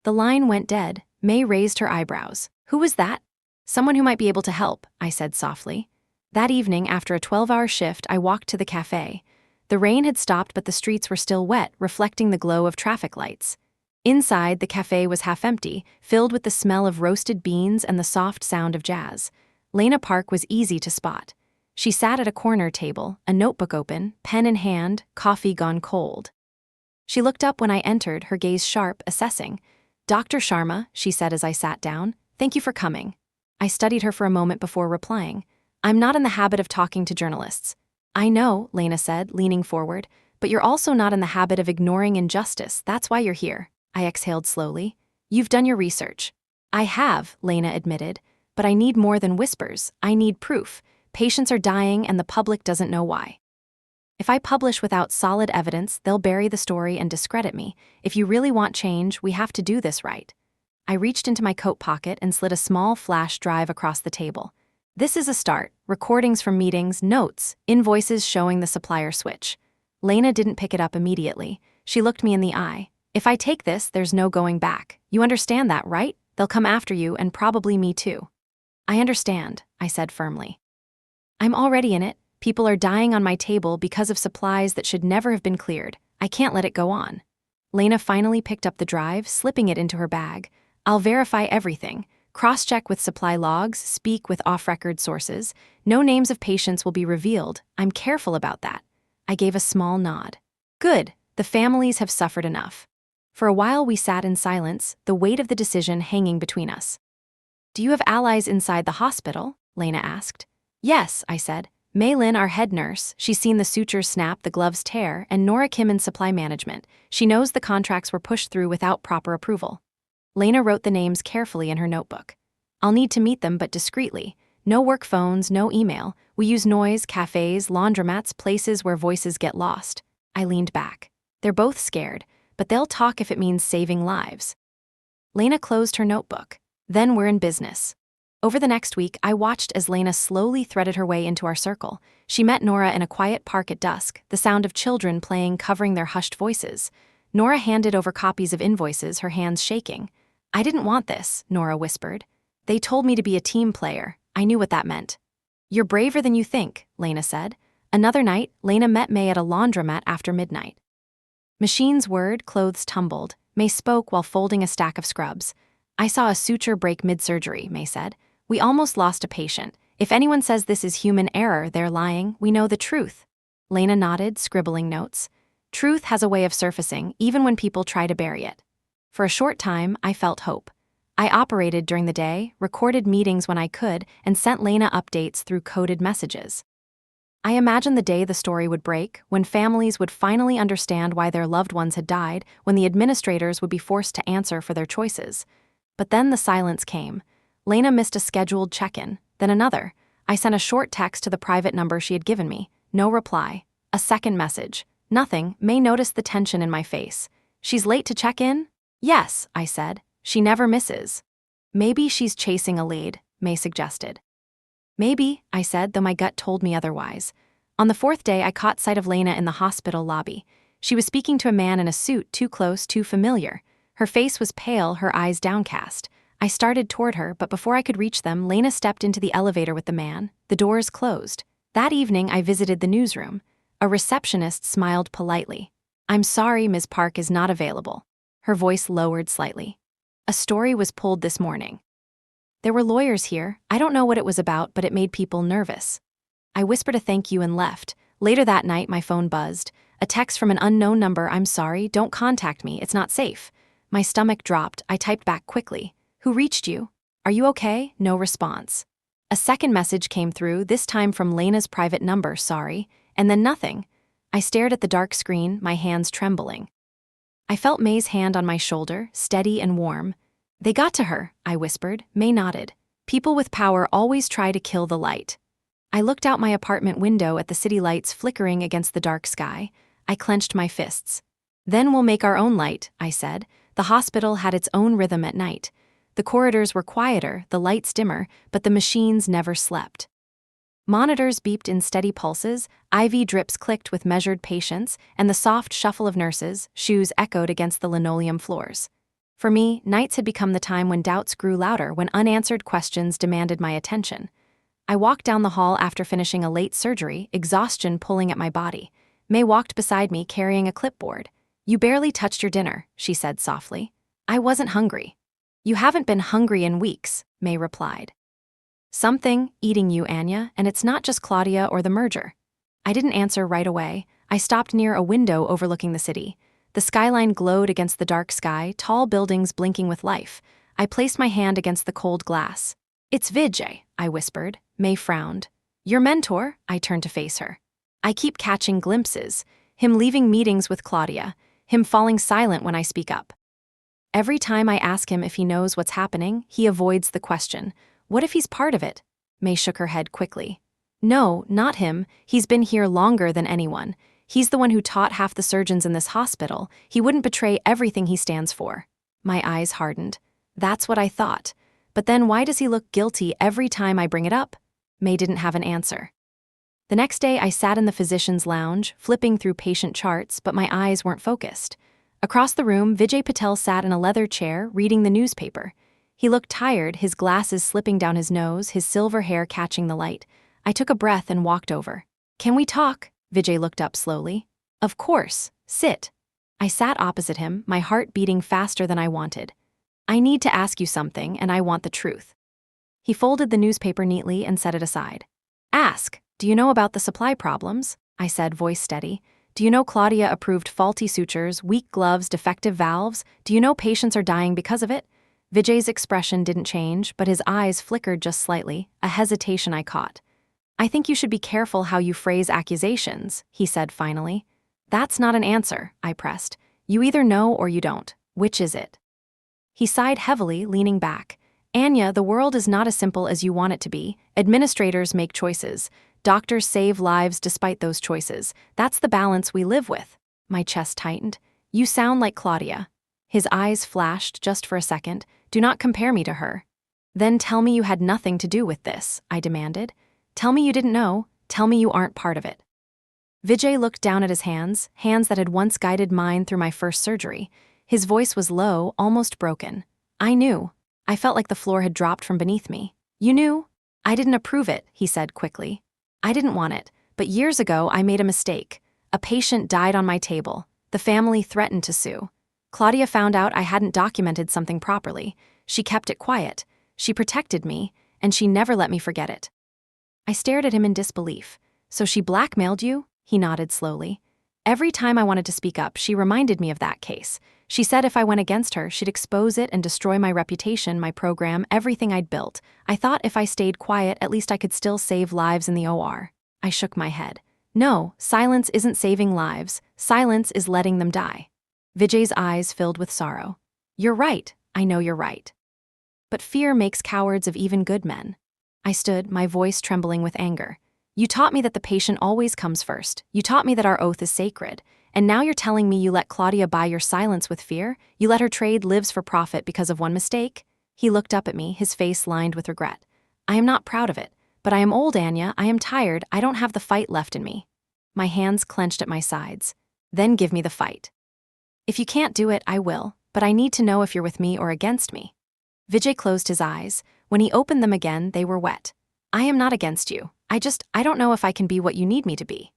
Speaker 1: The line went dead. May raised her eyebrows. Who was that? Someone who might be able to help, I said softly. That evening, after a 12-hour shift, I walked to the cafe. The rain had stopped, but the streets were still wet, reflecting the glow of traffic lights. Inside, the cafe was half empty, filled with the smell of roasted beans and the soft sound of jazz. Lena Park was easy to spot. She sat at a corner table, a notebook open, pen in hand, coffee gone cold. She looked up when I entered, her gaze sharp, assessing. Dr. Sharma, she said as I sat down, thank you for coming. I studied her for a moment before replying. I'm not in the habit of talking to journalists. I know, Lena said, leaning forward, but you're also not in the habit of ignoring injustice. That's why you're here. I exhaled slowly. You've done your research. I have, Lena admitted, but I need more than whispers. I need proof. Patients are dying and the public doesn't know why. If I publish without solid evidence, they'll bury the story and discredit me. If you really want change, we have to do this right. I reached into my coat pocket and slid a small flash drive across the table. This is a start. Recordings from meetings, notes, invoices showing the supplier switch. Lena didn't pick it up immediately. She looked me in the eye. If I take this, there's no going back. You understand that, right? They'll come after you and probably me too. I understand, I said firmly. I'm already in it. People are dying on my table because of supplies that should never have been cleared. I can't let it go on. Lena finally picked up the drive, slipping it into her bag. I'll verify everything. Cross-check with supply logs, speak with off-record sources. No names of patients will be revealed. I'm careful about that. I gave a small nod. Good. The families have suffered enough. For a while we sat in silence, the weight of the decision hanging between us. Do you have allies inside the hospital? Lena asked. Yes, I said. Mei Lin, our head nurse, she's seen the sutures snap, the gloves tear, and Nora Kim in supply management. She knows the contracts were pushed through without proper approval. Lena wrote the names carefully in her notebook. I'll need to meet them, but discreetly. No work phones, no email. We use noise, cafes, laundromats, places where voices get lost. I leaned back. They're both scared, but they'll talk if it means saving lives. Lena closed her notebook. Then we're in business. Over the next week, I watched as Lena slowly threaded her way into our circle. She met Nora in a quiet park at dusk, the sound of children playing covering their hushed voices. Nora handed over copies of invoices, her hands shaking. I didn't want this, Nora whispered. They told me to be a team player. I knew what that meant. You're braver than you think, Lena said. Another night, Lena met May at a laundromat after midnight. Machines whirred, clothes tumbled. May spoke while folding a stack of scrubs. I saw a suture break mid-surgery, May said. We almost lost a patient. If anyone says this is human error, they're lying. We know the truth. Lena nodded, scribbling notes. Truth has a way of surfacing, even when people try to bury it. For a short time, I felt hope. I operated during the day, recorded meetings when I could, and sent Lena updates through coded messages. I imagined the day the story would break, when families would finally understand why their loved ones had died, when the administrators would be forced to answer for their choices. But then the silence came. Lena missed a scheduled check-in, then another. I sent a short text to the private number she had given me. No reply. A second message. Nothing. May noticed the tension in my face. She's late to check in? Yes, I said. She never misses. Maybe she's chasing a lead, May suggested. Maybe, I said, though my gut told me otherwise. On the 4th day, I caught sight of Lena in the hospital lobby. She was speaking to a man in a suit, too close, too familiar. Her face was pale, her eyes downcast. I started toward her, but before I could reach them, Lena stepped into the elevator with the man. The doors closed. That evening, I visited the newsroom. A receptionist smiled politely. I'm sorry, Ms. Park is not available. Her voice lowered slightly. A story was pulled this morning. There were lawyers here. I don't know what it was about, but it made people nervous. I whispered a thank you and left. Later that night, my phone buzzed. A text from an unknown number. I'm sorry, don't contact me, it's not safe. My stomach dropped. I typed back quickly. Who reached you? Are you okay? No response. A second message came through, this time from Lena's private number, sorry, and then nothing. I stared at the dark screen, my hands trembling. I felt May's hand on my shoulder, steady and warm. They got to her, I whispered. May nodded. People with power always try to kill the light. I looked out my apartment window at the city lights flickering against the dark sky. I clenched my fists. Then we'll make our own light, I said. The hospital had its own rhythm at night. The corridors were quieter, the lights dimmer, but the machines never slept. Monitors beeped in steady pulses, IV drips clicked with measured patience, and the soft shuffle of nurses' shoes echoed against the linoleum floors. For me, nights had become the time when doubts grew louder, when unanswered questions demanded my attention. I walked down the hall after finishing a late surgery, exhaustion pulling at my body. May walked beside me carrying a clipboard. You barely touched your dinner, she said softly. I wasn't hungry. You haven't been hungry in weeks, May replied. Something eating you, Anya, and it's not just Claudia or the merger. I didn't answer right away. I stopped near a window overlooking the city. The skyline glowed against the dark sky, tall buildings blinking with life. I placed my hand against the cold glass. It's Vijay, I whispered. May frowned. Your mentor? I turned to face her. I keep catching glimpses. Him leaving meetings with Claudia. Him falling silent when I speak up. Every time I ask him if he knows what's happening, he avoids the question. What if he's part of it? May shook her head quickly. No, not him. He's been here longer than anyone. He's the one who taught half the surgeons in this hospital. He wouldn't betray everything he stands for. My eyes hardened. That's what I thought. But then why does he look guilty every time I bring it up? May didn't have an answer. The next day I sat in the physician's lounge, flipping through patient charts, but my eyes weren't focused. Across the room, Vijay Patel sat in a leather chair, reading the newspaper. He looked tired, his glasses slipping down his nose, his silver hair catching the light. I took a breath and walked over. Can we talk? Vijay looked up slowly. Of course. Sit. I sat opposite him, my heart beating faster than I wanted. I need to ask you something, and I want the truth. He folded the newspaper neatly and set it aside. Ask. Do you know about the supply problems? I said, voice steady. Do you know Claudia approved faulty sutures, weak gloves, defective valves? Do you know patients are dying because of it? Vijay's expression didn't change, but his eyes flickered just slightly, a hesitation I caught. I think you should be careful how you phrase accusations, he said finally. That's not an answer, I pressed. You either know or you don't. Which is it? He sighed heavily, leaning back. Anya, the world is not as simple as you want it to be. Administrators make choices. Doctors save lives despite those choices. That's the balance we live with. My chest tightened. You sound like Claudia. His eyes flashed just for a second. Do not compare me to her. Then tell me you had nothing to do with this, I demanded. Tell me you didn't know. Tell me you aren't part of it. Vijay looked down at his hands that had once guided mine through my first surgery. His voice was low, almost broken. I knew. I felt like the floor had dropped from beneath me. You knew? I didn't approve it, he said quickly. I didn't want it, but years ago I made a mistake. A patient died on my table. The family threatened to sue. Claudia found out I hadn't documented something properly. She kept it quiet. She protected me, and she never let me forget it. I stared at him in disbelief. So she blackmailed you? He nodded slowly. Every time I wanted to speak up, she reminded me of that case. She said if I went against her, she'd expose it and destroy my reputation, my program, everything I'd built. I thought if I stayed quiet, at least I could still save lives in the OR. I shook my head. No, silence isn't saving lives. Silence is letting them die. Vijay's eyes filled with sorrow. You're right. I know you're right. But fear makes cowards of even good men. I stood, my voice trembling with anger. You taught me that the patient always comes first. You taught me that our oath is sacred. And now you're telling me you let Claudia buy your silence with fear? You let her trade lives for profit because of one mistake? He looked up at me, his face lined with regret. I am not proud of it, but I am old, Anya. I am tired. I don't have the fight left in me. My hands clenched at my sides. Then give me the fight. If you can't do it, I will, but I need to know if you're with me or against me. Vijay closed his eyes. When he opened them again, they were wet. I am not against you. I don't know if I can be what you need me to be.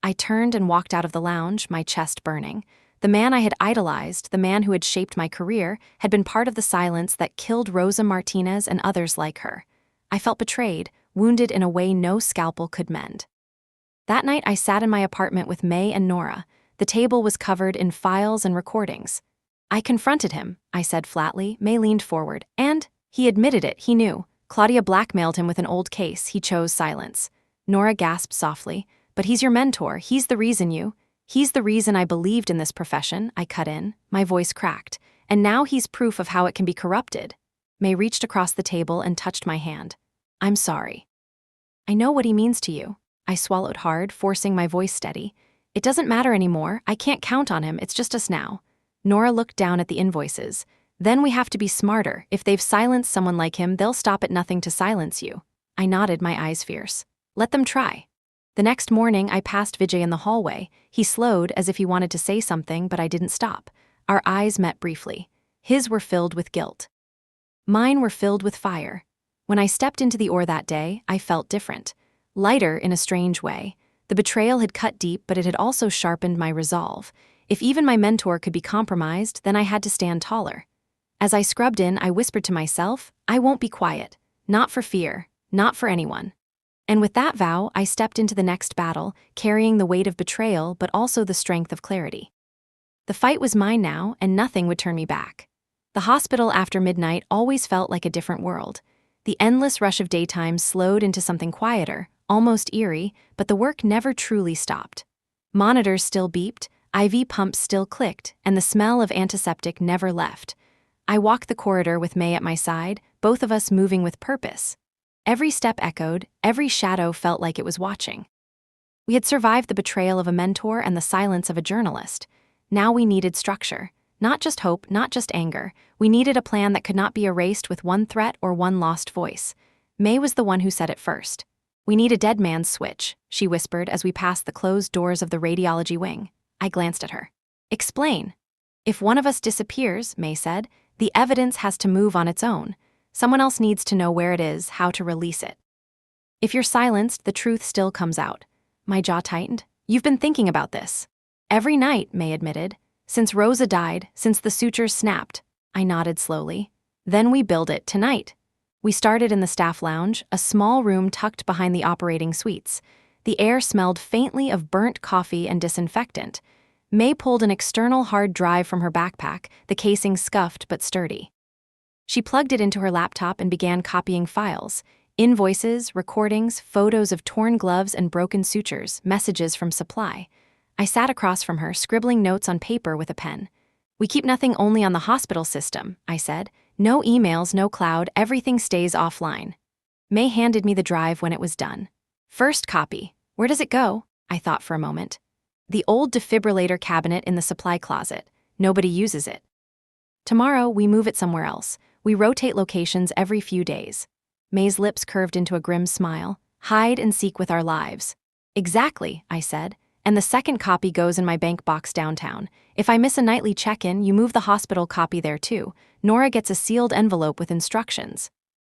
Speaker 1: I turned and walked out of the lounge, my chest burning. The man I had idolized, the man who had shaped my career, had been part of the silence that killed Rosa Martinez and others like her. I felt betrayed, wounded in a way no scalpel could mend. That night I sat in my apartment with May and Nora. The table was covered in files and recordings. I confronted him, I said flatly. May leaned forward. And he admitted it, he knew. Claudia blackmailed him with an old case. He chose silence. Nora gasped softly. But he's your mentor. He's the reason I believed in this profession, I cut in. My voice cracked. And now he's proof of how it can be corrupted. May reached across the table and touched my hand. I'm sorry. I know what he means to you. I swallowed hard, forcing my voice steady. It doesn't matter anymore. I can't count on him. It's just us now. Nora looked down at the invoices. Then we have to be smarter. If they've silenced someone like him, they'll stop at nothing to silence you. I nodded, my eyes fierce. Let them try. The next morning, I passed Vijay in the hallway. He slowed as if he wanted to say something, but I didn't stop. Our eyes met briefly. His were filled with guilt. Mine were filled with fire. When I stepped into the OR that day, I felt different. Lighter in a strange way. The betrayal had cut deep, but it had also sharpened my resolve. If even my mentor could be compromised, then I had to stand taller. As I scrubbed in, I whispered to myself, I won't be quiet. Not for fear. Not for anyone. And with that vow, I stepped into the next battle, carrying the weight of betrayal, but also the strength of clarity. The fight was mine now, and nothing would turn me back. The hospital after midnight always felt like a different world. The endless rush of daytime slowed into something quieter, almost eerie, but the work never truly stopped. Monitors still beeped, IV pumps still clicked, and the smell of antiseptic never left. I walked the corridor with May at my side, both of us moving with purpose. Every step echoed, every shadow felt like it was watching. We had survived the betrayal of a mentor and the silence of a journalist. Now we needed structure. Not just hope, not just anger. We needed a plan that could not be erased with one threat or one lost voice. May was the one who said it first. We need a dead man's switch, she whispered as we passed the closed doors of the radiology wing. I glanced at her. Explain. If one of us disappears, May said, the evidence has to move on its own. Someone else needs to know where it is, how to release it. If you're silenced, the truth still comes out. My jaw tightened. You've been thinking about this. Every night, May admitted. Since Rosa died, since the sutures snapped. I nodded slowly. Then we build it tonight. We started in the staff lounge, a small room tucked behind the operating suites. The air smelled faintly of burnt coffee and disinfectant. May pulled an external hard drive from her backpack, the casing scuffed but sturdy. She plugged it into her laptop and began copying files. Invoices, recordings, photos of torn gloves and broken sutures, messages from supply. I sat across from her, scribbling notes on paper with a pen. We keep nothing only on the hospital system, I said. No emails, no cloud, everything stays offline. May handed me the drive when it was done. First copy. Where does it go? I thought for a moment. The old defibrillator cabinet in the supply closet. Nobody uses it. Tomorrow, we move it somewhere else. We rotate locations every few days. May's lips curved into a grim smile. Hide and seek with our lives. Exactly, I said. And the second copy goes in my bank box downtown. If I miss a nightly check-in, you move the hospital copy there too. Nora gets a sealed envelope with instructions.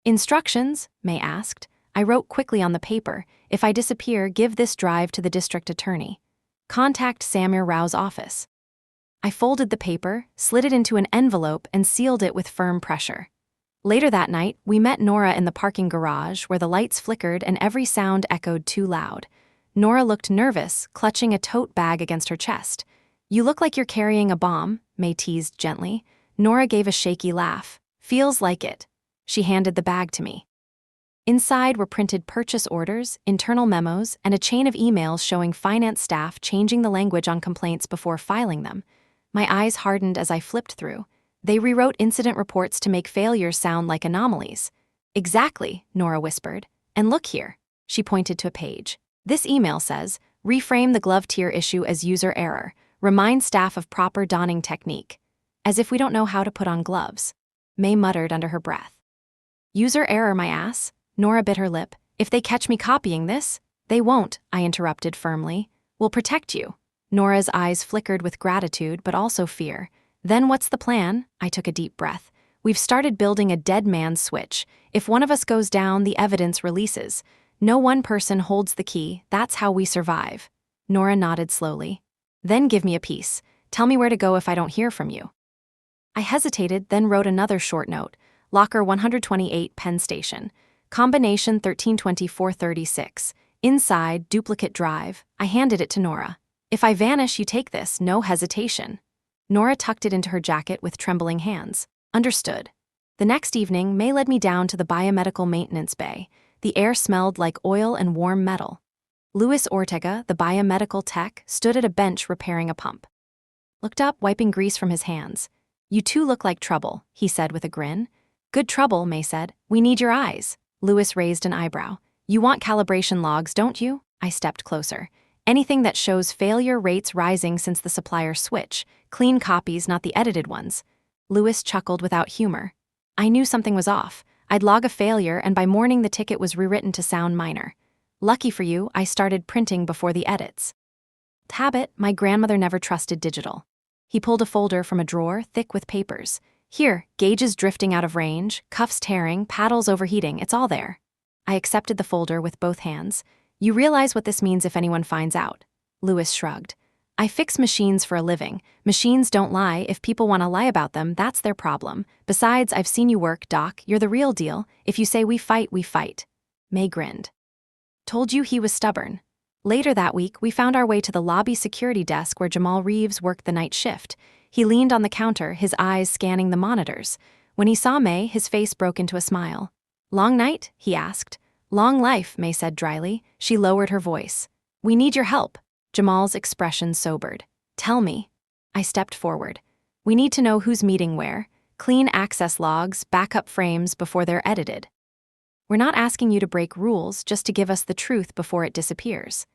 Speaker 1: Instructions? May asked. I wrote quickly on the paper. If I disappear, give this drive to the district attorney. Contact Samir Rao's office. I folded the paper, slid it into an envelope, and sealed it with firm pressure. Later that night, we met Nora in the parking garage where the lights flickered and every sound echoed too loud. Nora looked nervous, clutching a tote bag against her chest. You look like you're carrying a bomb, May teased gently. Nora gave a shaky laugh. Feels like it. She handed the bag to me. Inside were printed purchase orders, internal memos, and a chain of emails showing finance staff changing the language on complaints before filing them. My eyes hardened as I flipped through. They rewrote incident reports to make failures sound like anomalies. Exactly, Nora whispered. And look here. She pointed to a page. This email says, reframe the glove tier issue as user error. Remind staff of proper donning technique. As if we don't know how to put on gloves. May muttered under her breath. User error, my ass. Nora bit her lip. If they catch me copying this, they won't, I interrupted firmly. We'll protect you. Nora's eyes flickered with gratitude but also fear. Then what's the plan? I took a deep breath. We've started building a dead man's switch. If one of us goes down, the evidence releases. No one person holds the key. That's how we survive. Nora nodded slowly. Then give me a piece. Tell me where to go if I don't hear from you. I hesitated, then wrote another short note. Locker 128, Penn Station. Combination 132436. Inside, duplicate drive. I handed it to Nora. If I vanish, you take this, no hesitation. Nora tucked it into her jacket with trembling hands. Understood. The next evening, May led me down to the biomedical maintenance bay. The air smelled like oil and warm metal. Luis Ortega, the biomedical tech, stood at a bench repairing a pump. Looked up, wiping grease from his hands. "You two look like trouble," he said with a grin. "Good trouble," May said. "We need your eyes." Luis raised an eyebrow. "You want calibration logs, don't you?" I stepped closer. "Anything that shows failure rates rising since the supplier switch. Clean copies, not the edited ones." Luis chuckled without humor. I knew something was off. I'd log a failure, and by morning the ticket was rewritten to sound minor. Lucky for you, I started printing before the edits. Habit, my grandmother never trusted digital. He pulled a folder from a drawer, thick with papers. "Here, gauges drifting out of range, cuffs tearing, paddles overheating, it's all there." I accepted the folder with both hands. "You realize what this means if anyone finds out?" Luis shrugged. "I fix machines for a living. Machines don't lie. If people want to lie about them, that's their problem. Besides, I've seen you work, Doc. You're the real deal. If you say we fight, we fight." May grinned. "Told you he was stubborn." Later that week, we found our way to the lobby security desk where Jamal Reeves worked the night shift. He leaned on the counter, his eyes scanning the monitors. When he saw May, his face broke into a smile. "Long night?" he asked. "Long life," May said dryly. She lowered her voice. "We need your help." Jamal's expression sobered. "Tell me." I stepped forward. "We need to know who's meeting where. Clean access logs, backup frames before they're edited. We're not asking you to break rules, just to give us the truth before it disappears."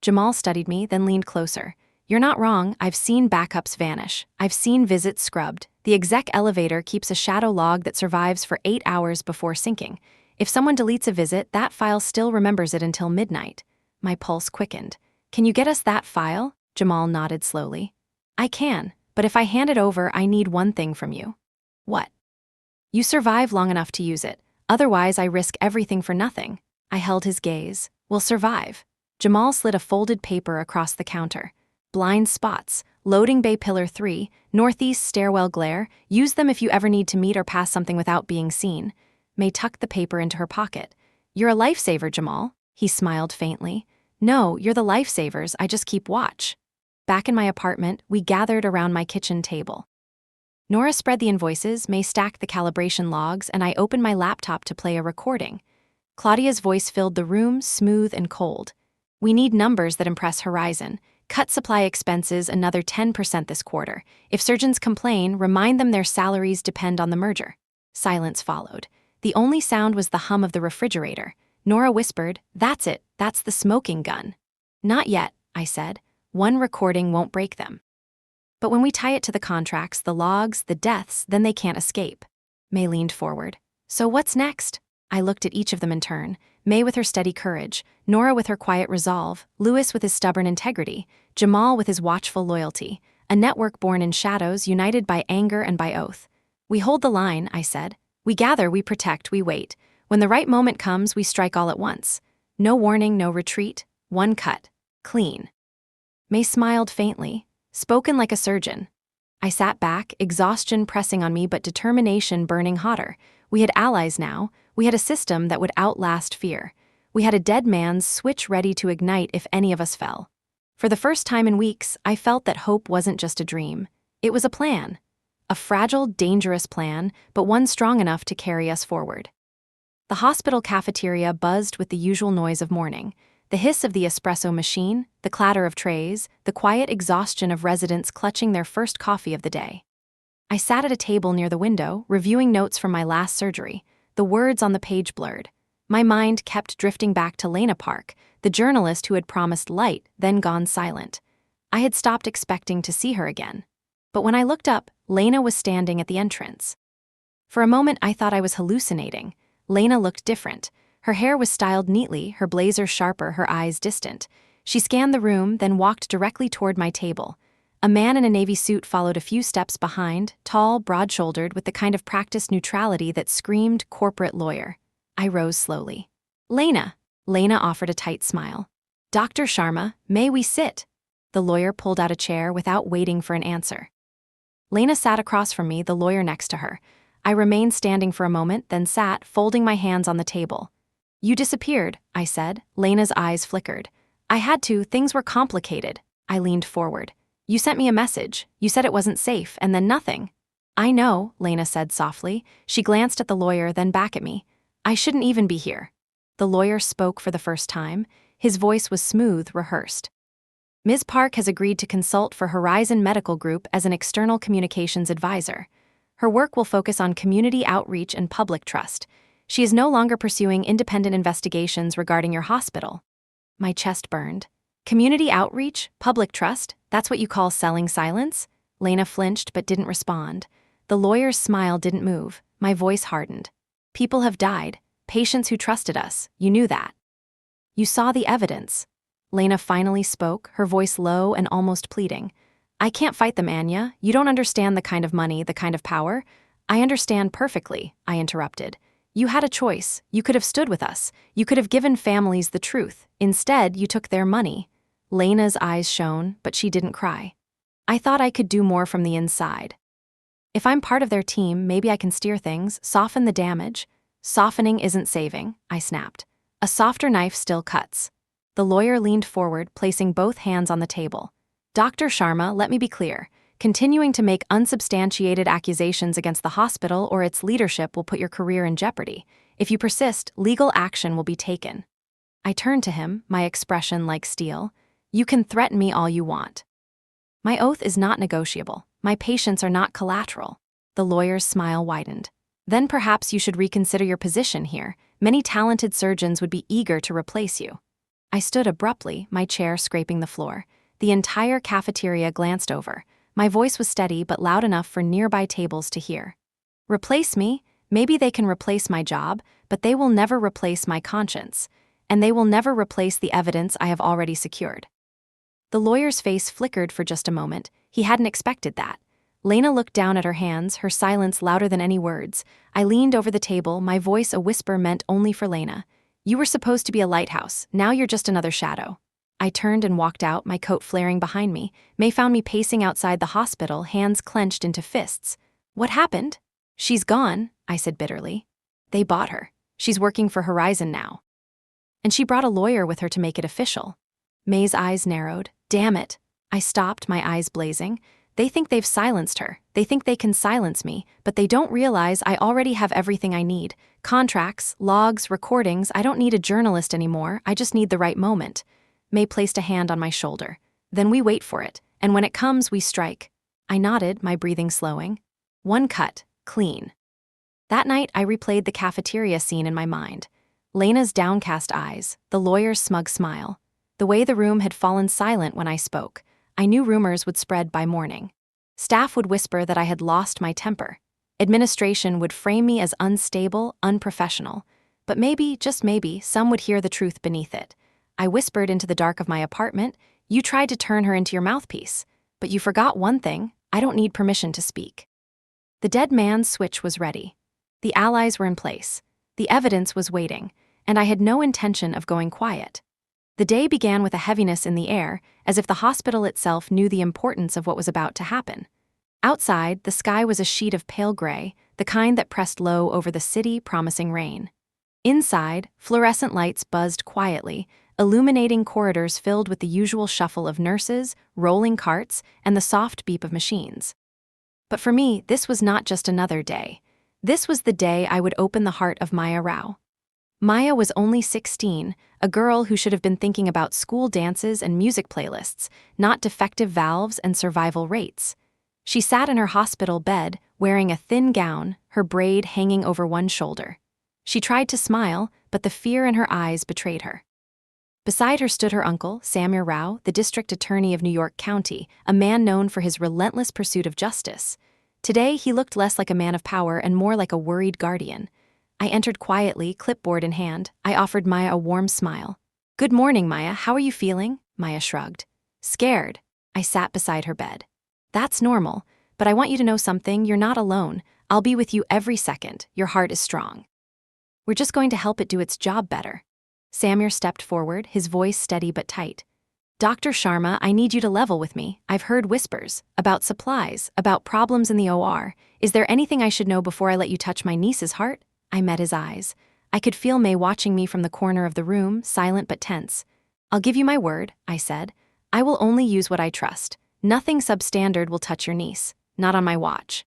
Speaker 1: Jamal studied me, then leaned closer. "You're not wrong. I've seen backups vanish. I've seen visits scrubbed. The exec elevator keeps a shadow log that survives for 8 hours before syncing. If someone deletes a visit, that file still remembers it until midnight." My pulse quickened. "Can you get us that file?" Jamal nodded slowly. "I can, but if I hand it over, I need one thing from you." "What?" "You survive long enough to use it. Otherwise, I risk everything for nothing." I held his gaze. "We'll survive." Jamal slid a folded paper across the counter. "Blind spots, loading bay pillar 3, northeast stairwell glare. Use them if you ever need to meet or pass something without being seen." May tucked the paper into her pocket. "You're a lifesaver, Jamal." He smiled faintly. "No, you're the lifesavers, I just keep watch." Back in my apartment, we gathered around my kitchen table. Nora spread the invoices, May stacked the calibration logs, and I opened my laptop to play a recording. Claudia's voice filled the room, smooth and cold. "We need numbers that impress Horizon. Cut supply expenses another 10% this quarter. If surgeons complain, remind them their salaries depend on the merger." Silence followed. The only sound was the hum of the refrigerator. Nora whispered, "That's it, that's the smoking gun." "Not yet," I said. "One recording won't break them. But when we tie it to the contracts, the logs, the deaths, then they can't escape." May leaned forward. "So what's next?" I looked at each of them in turn. May with her steady courage, Nora with her quiet resolve, Luis with his stubborn integrity, Jamal with his watchful loyalty. A network born in shadows, united by anger and by oath. "We hold the line," I said. "We gather, we protect, we wait. When the right moment comes, we strike all at once. No warning, no retreat. One cut. Clean." May smiled faintly. "Spoken like a surgeon." I sat back, exhaustion pressing on me but determination burning hotter. We had allies now. We had a system that would outlast fear. We had a dead man's switch ready to ignite if any of us fell. For the first time in weeks, I felt that hope wasn't just a dream. It was a plan. A fragile, dangerous plan, but one strong enough to carry us forward. The hospital cafeteria buzzed with the usual noise of morning. The hiss of the espresso machine, the clatter of trays, the quiet exhaustion of residents clutching their first coffee of the day. I sat at a table near the window, reviewing notes from my last surgery. The words on the page blurred. My mind kept drifting back to Lena Park, the journalist who had promised light, then gone silent. I had stopped expecting to see her again. But when I looked up, Lena was standing at the entrance. For a moment, I thought I was hallucinating. Lena looked different. Her hair was styled neatly, her blazer sharper, her eyes distant. She scanned the room, then walked directly toward my table. A man in a navy suit followed a few steps behind, tall, broad-shouldered, with the kind of practiced neutrality that screamed corporate lawyer. I rose slowly. "Lena." Lena offered a tight smile. "Dr. Sharma, may we sit?" The lawyer pulled out a chair without waiting for an answer. Lena sat across from me, the lawyer next to her. I remained standing for a moment, then sat, folding my hands on the table. "You disappeared," I said. Lena's eyes flickered. "I had to, things were complicated." I leaned forward. "You sent me a message. You said it wasn't safe, and then nothing." I know, Lena said softly. She glanced at the lawyer, then back at me. I shouldn't even be here. The lawyer spoke for the first time. His voice was smooth, rehearsed. Ms. Park has agreed to consult for Horizon Medical Group as an external communications advisor. Her work will focus on community outreach and public trust. She is no longer pursuing independent investigations regarding your hospital. My chest burned. Community outreach? Public trust? That's what you call selling silence? Lena flinched but didn't respond. The lawyer's smile didn't move. My voice hardened. People have died. Patients who trusted us. You knew that. You saw the evidence. Lena finally spoke, her voice low and almost pleading. I can't fight them, Anya. You don't understand the kind of money, the kind of power. I understand perfectly, I interrupted. You had a choice. You could have stood with us. You could have given families the truth. Instead, you took their money. Lena's eyes shone, but she didn't cry. I thought I could do more from the inside. If I'm part of their team, maybe I can steer things, soften the damage. Softening isn't saving, I snapped. A softer knife still cuts. The lawyer leaned forward, placing both hands on the table. Dr. Sharma, let me be clear. Continuing to make unsubstantiated accusations against the hospital or its leadership will put your career in jeopardy. If you persist, legal action will be taken. I turned to him, my expression like steel. You can threaten me all you want. My oath is not negotiable. My patients are not collateral. The lawyer's smile widened. Then perhaps you should reconsider your position here. Many talented surgeons would be eager to replace you. I stood abruptly, my chair scraping the floor. The entire cafeteria glanced over. My voice was steady but loud enough for nearby tables to hear. Replace me? Maybe they can replace my job, but they will never replace my conscience. And they will never replace the evidence I have already secured. The lawyer's face flickered for just a moment. He hadn't expected that. Lena looked down at her hands, her silence louder than any words. I leaned over the table, my voice a whisper meant only for Lena. You were supposed to be a lighthouse. Now you're just another shadow. I turned and walked out, my coat flaring behind me. May found me pacing outside the hospital, hands clenched into fists. What happened? She's gone, I said bitterly. They bought her. She's working for Horizon now. And she brought a lawyer with her to make it official. May's eyes narrowed. Damn it. I stopped, my eyes blazing. They think they've silenced her. They think they can silence me, but they don't realize I already have everything I need. Contracts, logs, recordings. I don't need a journalist anymore. I just need the right moment. May placed a hand on my shoulder. Then we wait for it, and when it comes, we strike. I nodded, my breathing slowing. One cut, clean. That night, I replayed the cafeteria scene in my mind. Lena's downcast eyes, the lawyer's smug smile. The way the room had fallen silent when I spoke. I knew rumors would spread by morning. Staff would whisper that I had lost my temper. Administration would frame me as unstable, unprofessional. But maybe, just maybe, some would hear the truth beneath it. I whispered into the dark of my apartment, you tried to turn her into your mouthpiece. But you forgot one thing, I don't need permission to speak. The dead man's switch was ready. The allies were in place. The evidence was waiting, and I had no intention of going quiet. The day began with a heaviness in the air, as if the hospital itself knew the importance of what was about to happen. Outside, the sky was a sheet of pale gray, the kind that pressed low over the city, promising rain. Inside, fluorescent lights buzzed quietly, illuminating corridors filled with the usual shuffle of nurses, rolling carts, and the soft beep of machines. But for me, this was not just another day. This was the day I would open the heart of Maya Rao. Maya was only 16, a girl who should have been thinking about school dances and music playlists, not defective valves and survival rates. She sat in her hospital bed, wearing a thin gown, her braid hanging over one shoulder. She tried to smile, but the fear in her eyes betrayed her. Beside her stood her uncle, Samir Rao, the district attorney of New York County, a man known for his relentless pursuit of justice. Today, he looked less like a man of power and more like a worried guardian. I entered quietly, clipboard in hand. I offered Maya a warm smile. Good morning, Maya. How are you feeling? Maya shrugged. Scared. I sat beside her bed. That's normal, but I want you to know something. You're not alone. I'll be with you every second. Your heart is strong. We're just going to help it do its job better. Samir stepped forward, his voice steady but tight. Dr. Sharma, I need you to level with me. I've heard whispers about supplies, about problems in the OR. Is there anything I should know before I let you touch my niece's heart? I met his eyes. I could feel May watching me from the corner of the room, silent but tense. I'll give you my word, I said. I will only use what I trust. Nothing substandard will touch your niece. Not on my watch.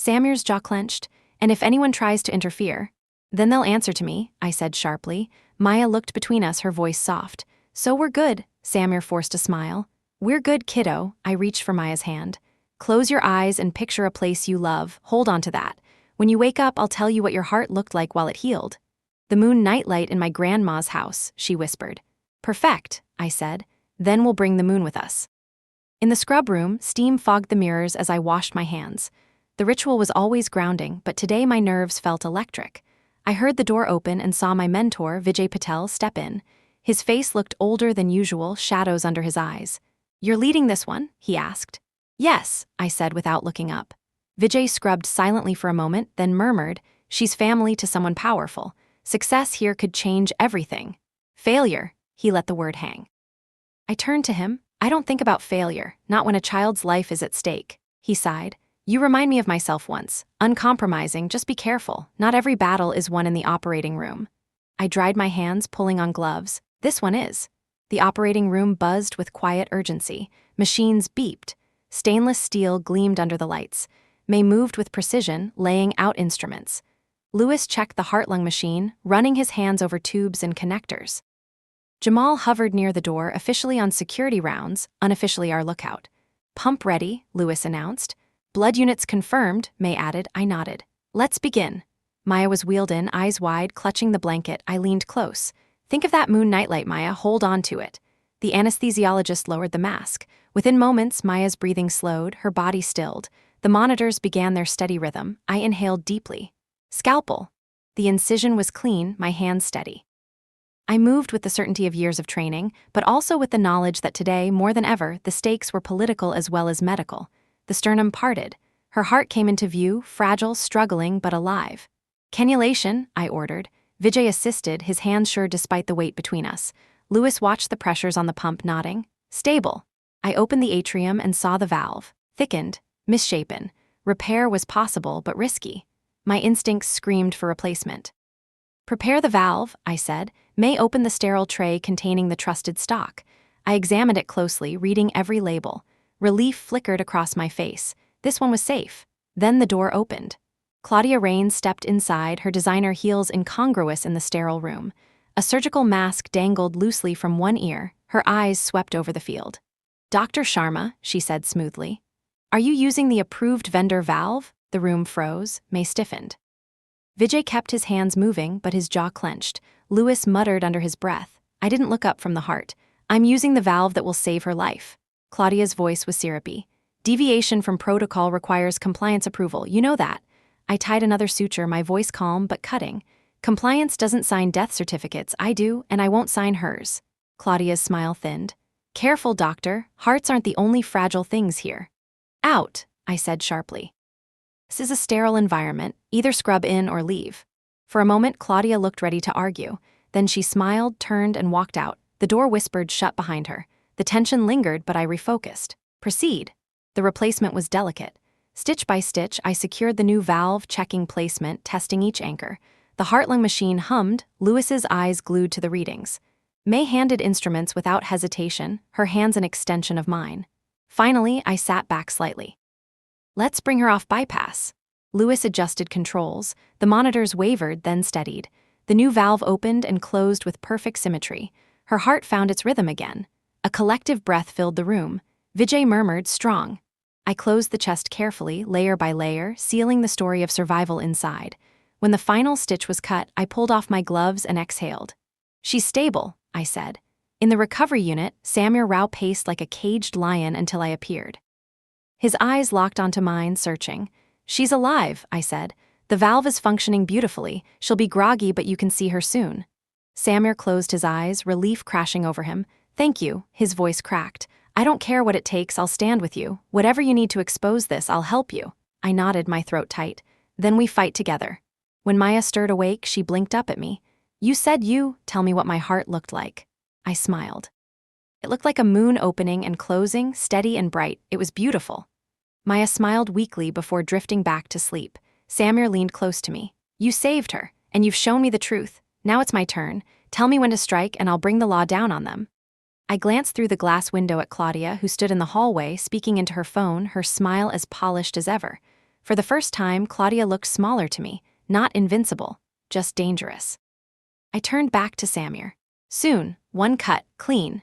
Speaker 1: Samir's jaw clenched. And if anyone tries to interfere, then they'll answer to me, I said sharply. Maya looked between us, her voice soft. So we're good, Samir forced a smile. We're good, kiddo, I reached for Maya's hand. Close your eyes and picture a place you love. Hold on to that. When you wake up, I'll tell you what your heart looked like while it healed. The moon nightlight in my grandma's house, she whispered. Perfect, I said. Then we'll bring the moon with us. In the scrub room, steam fogged the mirrors as I washed my hands. The ritual was always grounding, but today my nerves felt electric. I heard the door open and saw my mentor, Vijay Patel, step in. His face looked older than usual, shadows under his eyes. You're leading this one? He asked. Yes, I said without looking up. Vijay scrubbed silently for a moment, then murmured, She's family to someone powerful. Success here could change everything. Failure, he let the word hang. I turned to him. I don't think about failure, not when a child's life is at stake. He sighed. You remind me of myself once. Uncompromising, just be careful. Not every battle is won in the operating room. I dried my hands, pulling on gloves. This one is. The operating room buzzed with quiet urgency. Machines beeped. Stainless steel gleamed under the lights. May moved with precision, laying out instruments. Lewis checked the heart-lung machine, running his hands over tubes and connectors. Jamal hovered near the door, officially on security rounds, unofficially our lookout. Pump ready, Lewis announced. Blood units confirmed, May added. I nodded. Let's begin. Maya was wheeled in, eyes wide, clutching the blanket. I leaned close. Think of that moon nightlight, Maya. Hold on to it. The anesthesiologist lowered the mask. Within moments, Maya's breathing slowed, her body stilled. The monitors began their steady rhythm. I inhaled deeply. Scalpel. The incision was clean, my hands steady. I moved with the certainty of years of training, but also with the knowledge that today, more than ever, the stakes were political as well as medical. The sternum parted. Her heart came into view, fragile, struggling, but alive. Cannulation, I ordered. Vijay assisted, his hands sure despite the weight between us. Lewis watched the pressures on the pump, nodding. Stable. I opened the atrium and saw the valve. Thickened, misshapen. Repair was possible, but risky. My instincts screamed for replacement. Prepare the valve, I said. May opened the sterile tray containing the trusted stock. I examined it closely, reading every label. Relief flickered across my face. This one was safe. Then the door opened. Claudia Rains stepped inside, her designer heels incongruous in the sterile room. A surgical mask dangled loosely from one ear, her eyes swept over the field. Dr. Sharma, she said smoothly. Are you using the approved vendor valve? The room froze, May stiffened. Vijay kept his hands moving, but his jaw clenched. Lewis muttered under his breath. I didn't look up from the heart. I'm using the valve that will save her life. Claudia's voice was syrupy. Deviation from protocol requires compliance approval, you know that. I tied another suture, my voice calm but cutting. Compliance doesn't sign death certificates, I do, and I won't sign hers. Claudia's smile thinned. Careful, doctor, hearts aren't the only fragile things here. Out, I said sharply. This is a sterile environment, either scrub in or leave. For a moment, Claudia looked ready to argue. Then she smiled, turned, and walked out. The door whispered shut behind her. The tension lingered, but I refocused. Proceed. The replacement was delicate. Stitch by stitch, I secured the new valve, checking placement, testing each anchor. The heart-lung machine hummed, Lewis's eyes glued to the readings. May handed instruments without hesitation, her hands an extension of mine. Finally, I sat back slightly. Let's bring her off bypass. Lewis adjusted controls. The monitors wavered, then steadied. The new valve opened and closed with perfect symmetry. Her heart found its rhythm again. A collective breath filled the room. Vijay murmured, strong. I closed the chest carefully, layer by layer, sealing the story of survival inside. When the final stitch was cut, I pulled off my gloves and exhaled. She's stable, I said. In the recovery unit, Samir Rao paced like a caged lion until I appeared. His eyes locked onto mine, searching. She's alive, I said. The valve is functioning beautifully. She'll be groggy, but you can see her soon. Samir closed his eyes, relief crashing over him. Thank you, his voice cracked. I don't care what it takes, I'll stand with you. Whatever you need to expose this, I'll help you. I nodded, my throat tight. Then we fight together. When Maya stirred awake, she blinked up at me. You said tell me what my heart looked like. I smiled. It looked like a moon opening and closing, steady and bright. It was beautiful. Maya smiled weakly before drifting back to sleep. Samir leaned close to me. You saved her, and you've shown me the truth. Now it's my turn. Tell me when to strike, and I'll bring the law down on them. I glanced through the glass window at Claudia, who stood in the hallway, speaking into her phone, her smile as polished as ever. For the first time, Claudia looked smaller to me, not invincible, just dangerous. I turned back to Samir. Soon, one cut, clean.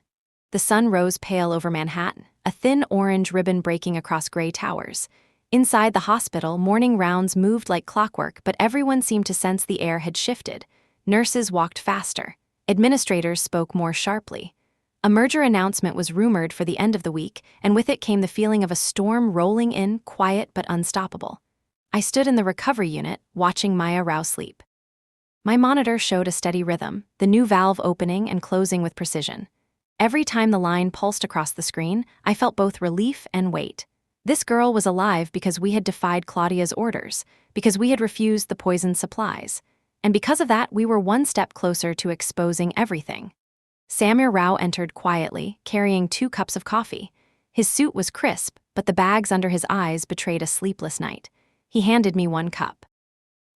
Speaker 1: The sun rose pale over Manhattan, a thin orange ribbon breaking across gray towers. Inside the hospital, morning rounds moved like clockwork, but everyone seemed to sense the air had shifted. Nurses walked faster. Administrators spoke more sharply. A merger announcement was rumored for the end of the week, and with it came the feeling of a storm rolling in, quiet but unstoppable. I stood in the recovery unit, watching Maya Rao sleep. My monitor showed a steady rhythm, the new valve opening and closing with precision. Every time the line pulsed across the screen, I felt both relief and weight. This girl was alive because we had defied Claudia's orders, because we had refused the poisoned supplies. And because of that, we were one step closer to exposing everything. Samir Rao entered quietly, carrying 2 cups of coffee. His suit was crisp, but the bags under his eyes betrayed a sleepless night. He handed me 1 cup.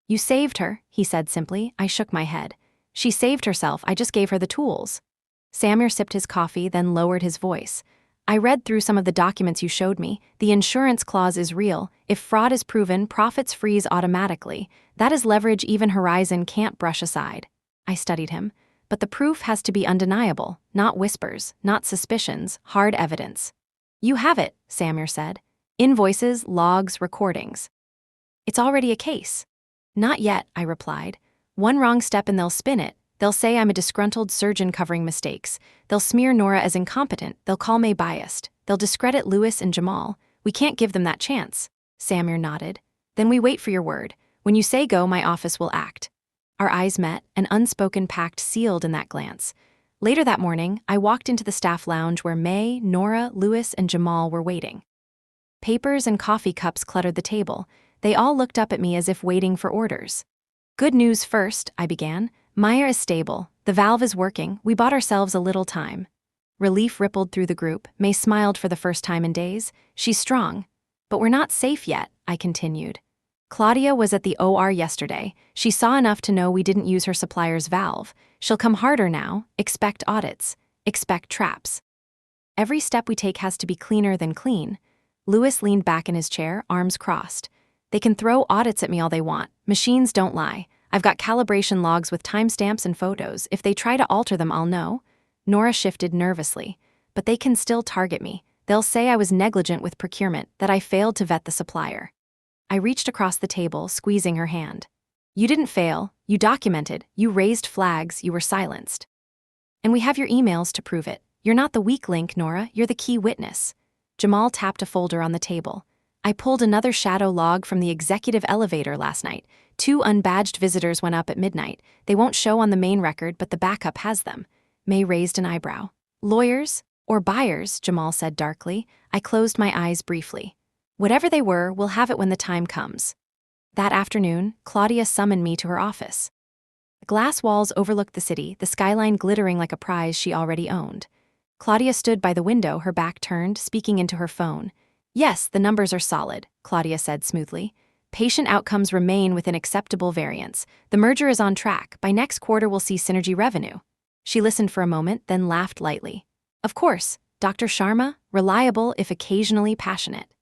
Speaker 1: "You saved her," he said simply. I shook my head. "She saved herself, I just gave her the tools." Samir sipped his coffee, then lowered his voice. "I read through some of the documents you showed me. The insurance clause is real. If fraud is proven, profits freeze automatically. That is leverage even Horizon can't brush aside." I studied him. "But the proof has to be undeniable, not whispers, not suspicions, hard evidence." "You have it," Samir said. "Invoices, logs, recordings." "It's already a case." "Not yet," I replied. "One wrong step and they'll spin it. They'll say I'm a disgruntled surgeon covering mistakes. They'll smear Nora as incompetent. They'll call May biased. They'll discredit Lewis and Jamal. We can't give them that chance." Samir nodded. "Then we wait for your word. When you say go, my office will act." Our eyes met, an unspoken pact sealed in that glance. Later that morning, I walked into the staff lounge where May, Nora, Lewis, and Jamal were waiting. Papers and coffee cups cluttered the table. They all looked up at me as if waiting for orders. "Good news first," I began. "Maya is stable. The valve is working. We bought ourselves a little time." Relief rippled through the group. May smiled for the first time in days. "She's strong." "But we're not safe yet," I continued. "Claudia was at the OR yesterday. She saw enough to know we didn't use her supplier's valve. She'll come harder now. Expect audits. Expect traps. Every step we take has to be cleaner than clean." Lewis leaned back in his chair, arms crossed. "They can throw audits at me all they want. Machines don't lie. I've got calibration logs with timestamps and photos. If they try to alter them, I'll know." Nora shifted nervously. "But they can still target me. They'll say I was negligent with procurement, that I failed to vet the supplier." I reached across the table, squeezing her hand. "You didn't fail. You documented. You raised flags. You were silenced. And we have your emails to prove it. You're not the weak link, Nora. You're the key witness." Jamal tapped a folder on the table. "I pulled another shadow log from the executive elevator last night. 2 unbadged visitors went up at midnight. They won't show on the main record, but the backup has them." May raised an eyebrow. "Lawyers? Or buyers?" Jamal said darkly. I closed my eyes briefly. "Whatever they were, we'll have it when the time comes." That afternoon, Claudia summoned me to her office. The glass walls overlooked the city, the skyline glittering like a prize she already owned. Claudia stood by the window, her back turned, speaking into her phone. "Yes, the numbers are solid," Claudia said smoothly. "Patient outcomes remain within acceptable variance. The merger is on track. By next quarter, we'll see synergy revenue." She listened for a moment, then laughed lightly. "Of course, Dr. Sharma, reliable if occasionally passionate."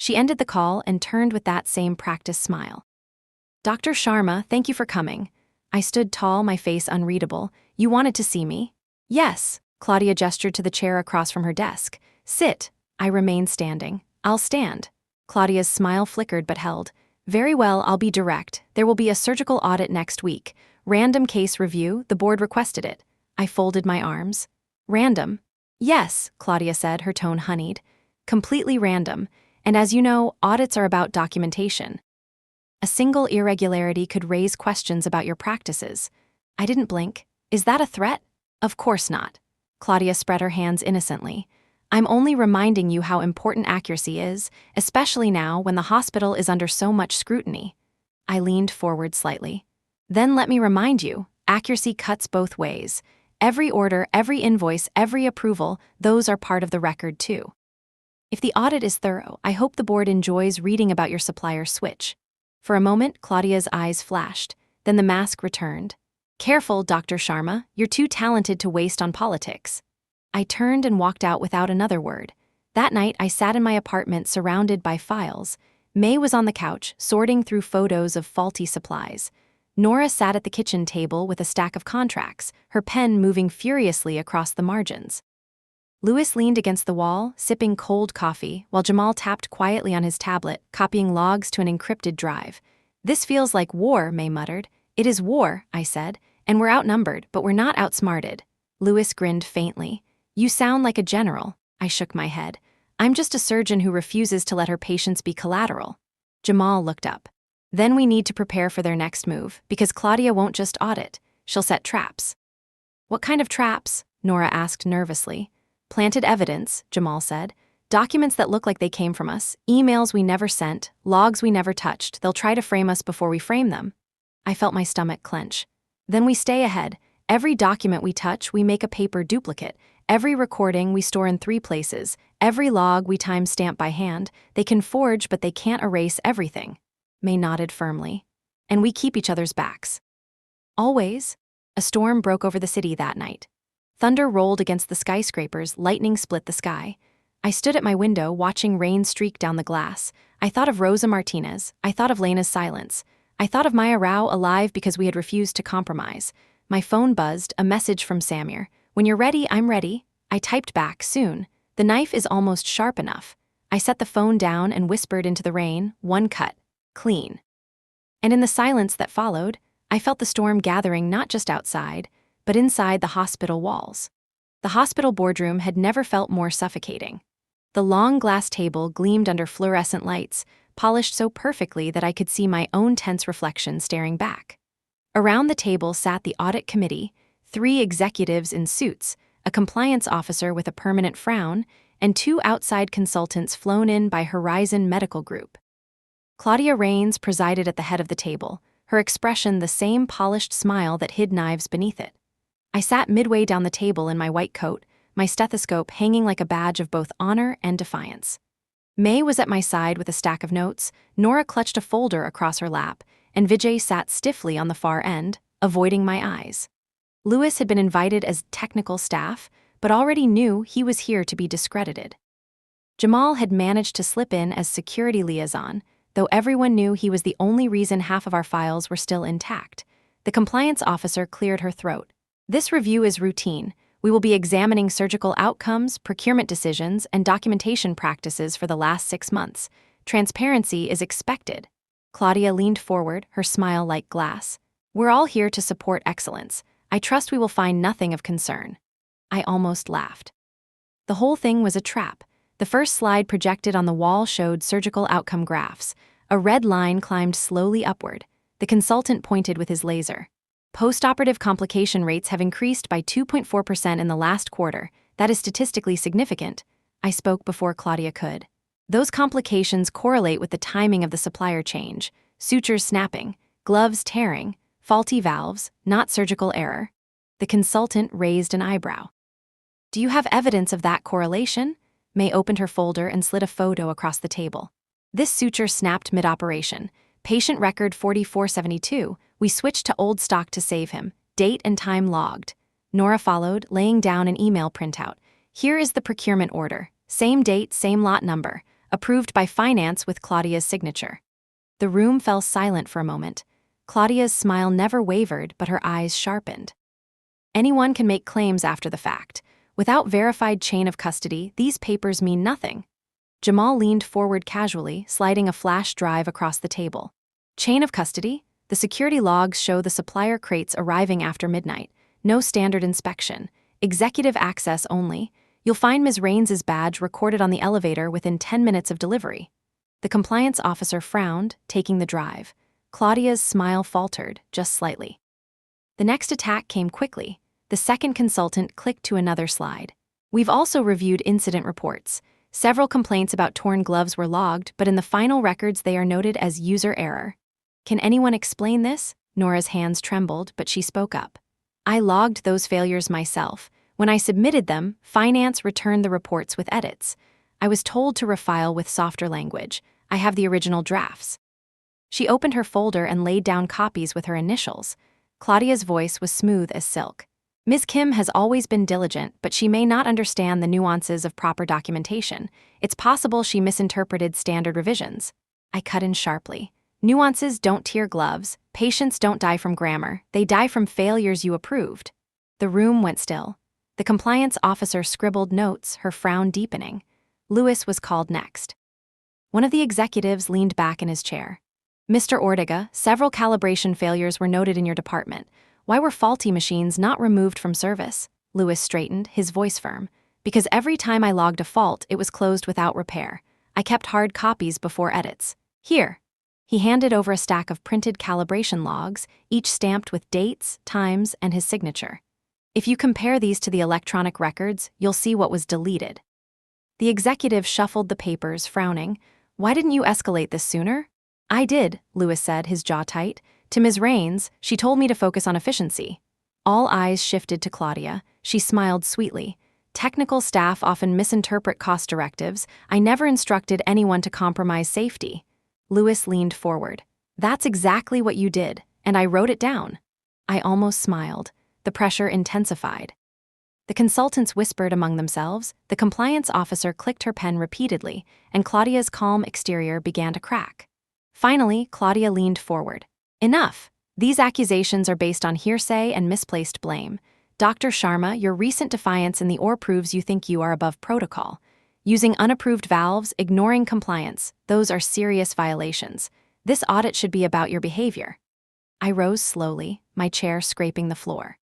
Speaker 1: She ended the call and turned with that same practiced smile. "Dr. Sharma, thank you for coming." I stood tall, my face unreadable. "You wanted to see me?" "Yes." Claudia gestured to the chair across from her desk. "Sit." I remained standing. "I'll stand." Claudia's smile flickered but held. "Very well, I'll be direct. There will be a surgical audit next week. Random case review, the board requested it." I folded my arms. "Random?" "Yes," Claudia said, her tone honeyed. "Completely random. And as you know, audits are about documentation. A single irregularity could raise questions about your practices." I didn't blink. "Is that a threat?" "Of course not." Claudia spread her hands innocently. "I'm only reminding you how important accuracy is, especially now when the hospital is under so much scrutiny." I leaned forward slightly. "Then let me remind you, accuracy cuts both ways. Every order, every invoice, every approval, those are part of the record too. If the audit is thorough, I hope the board enjoys reading about your supplier switch." For a moment, Claudia's eyes flashed. Then the mask returned. "Careful, Dr. Sharma. You're too talented to waste on politics." I turned and walked out without another word. That night, I sat in my apartment surrounded by files. May was on the couch, sorting through photos of faulty supplies. Nora sat at the kitchen table with a stack of contracts, her pen moving furiously across the margins. Louis leaned against the wall, sipping cold coffee, while Jamal tapped quietly on his tablet, copying logs to an encrypted drive. "This feels like war," May muttered. "It is war," I said, "and we're outnumbered, but we're not outsmarted." Louis grinned faintly. "You sound like a general." I shook my head. "I'm just a surgeon who refuses to let her patients be collateral." Jamal looked up. "Then we need to prepare for their next move, because Claudia won't just audit. She'll set traps." "What kind of traps?" Nora asked nervously. "Planted evidence," Jamal said. "Documents that look like they came from us, emails we never sent, logs we never touched. They'll try to frame us before we frame them." I felt my stomach clench. "Then we stay ahead. Every document we touch, we make a paper duplicate. Every recording we store in 3 places. Every log we timestamp by hand. They can forge, but they can't erase everything." May nodded firmly. "And we keep each other's backs." "Always." A storm broke over the city that night. Thunder rolled against the skyscrapers, lightning split the sky. I stood at my window, watching rain streak down the glass. I thought of Rosa Martinez. I thought of Lena's silence. I thought of Maya Rao alive because we had refused to compromise. My phone buzzed, a message from Samir. "When you're ready, I'm ready." I typed back, "Soon. The knife is almost sharp enough." I set the phone down and whispered into the rain, "One cut. Clean." And in the silence that followed, I felt the storm gathering not just outside, but inside the hospital walls. The hospital boardroom had never felt more suffocating. The long glass table gleamed under fluorescent lights, polished so perfectly that I could see my own tense reflection staring back. Around the table sat the audit committee, 3 executives in suits, a compliance officer with a permanent frown, and 2 outside consultants flown in by Horizon Medical Group. Claudia Rains presided at the head of the table, her expression the same polished smile that hid knives beneath it. I sat midway down the table in my white coat, my stethoscope hanging like a badge of both honor and defiance. May was at my side with a stack of notes, Nora clutched a folder across her lap, and Vijay sat stiffly on the far end, avoiding my eyes. Louis had been invited as technical staff, but already knew he was here to be discredited. Jamal had managed to slip in as security liaison, though everyone knew he was the only reason half of our files were still intact. The compliance officer cleared her throat. "This review is routine. We will be examining surgical outcomes, procurement decisions, and documentation practices for the last 6 months. Transparency is expected." Claudia leaned forward, her smile like glass. "We're all here to support excellence. I trust we will find nothing of concern." I almost laughed. The whole thing was a trap. The first slide projected on the wall showed surgical outcome graphs. A red line climbed slowly upward. The consultant pointed with his laser. "Postoperative complication rates have increased by 2.4% in the last quarter. That is statistically significant." I spoke before Claudia could. "Those complications correlate with the timing of the supplier change. Sutures snapping, gloves tearing, faulty valves, not surgical error." The consultant raised an eyebrow. "Do you have evidence of that correlation?" May opened her folder and slid a photo across the table. "This suture snapped mid-operation. Patient record 4472. We switched to old stock to save him. Date and time logged." Nora followed, laying down an email printout. "Here is the procurement order. Same date, same lot number. Approved by finance with Claudia's signature." The room fell silent for a moment. Claudia's smile never wavered, but her eyes sharpened. "Anyone can make claims after the fact. Without verified chain of custody, these papers mean nothing." Jamal leaned forward casually, sliding a flash drive across the table. "Chain of custody? The security logs show the supplier crates arriving after midnight. No standard inspection. Executive access only. You'll find Ms. Rains's badge recorded on the elevator within 10 minutes of delivery." The compliance officer frowned, taking the drive. Claudia's smile faltered, just slightly. The next attack came quickly. The second consultant clicked to another slide. "We've also reviewed incident reports. Several complaints about torn gloves were logged, but in the final records they are noted as user error." "Can anyone explain this?" Nora's hands trembled, but she spoke up. "I logged those failures myself. When I submitted them, finance returned the reports with edits. I was told to refile with softer language. I have the original drafts." She opened her folder and laid down copies with her initials. Claudia's voice was smooth as silk. "Ms. Kim has always been diligent, but she may not understand the nuances of proper documentation. It's possible she misinterpreted standard revisions." I cut in sharply. Nuances don't tear gloves. Patients don't die from grammar. They die from failures you approved. The room went still. The compliance officer scribbled notes, her frown deepening. Lewis was called next. One of the executives leaned back in his chair. Mr. Ortega, several calibration failures were noted in your department. Why were faulty machines not removed from service? Lewis straightened, his voice firm. Because every time I logged a fault, it was closed without repair. I kept hard copies before edits. Here. He handed over a stack of printed calibration logs, each stamped with dates, times, and his signature. If you compare these to the electronic records, you'll see what was deleted. The executive shuffled the papers, frowning. Why didn't you escalate this sooner? I did, Lewis said, his jaw tight. To Ms. Raines, she told me to focus on efficiency. All eyes shifted to Claudia. She smiled sweetly. Technical staff often misinterpret cost directives. I never instructed anyone to compromise safety. Lewis leaned forward. That's exactly what you did, and I wrote it down. I almost smiled. The pressure intensified. The consultants whispered among themselves. The compliance officer clicked her pen repeatedly, and Claudia's calm exterior began to crack. Finally, Claudia leaned forward. Enough! These accusations are based on hearsay and misplaced blame. Dr. Sharma, your recent defiance in the OR proves you think you are above protocol. Using unapproved valves, ignoring compliance, those are serious violations. This audit should be about your behavior. I rose slowly, my chair scraping the floor.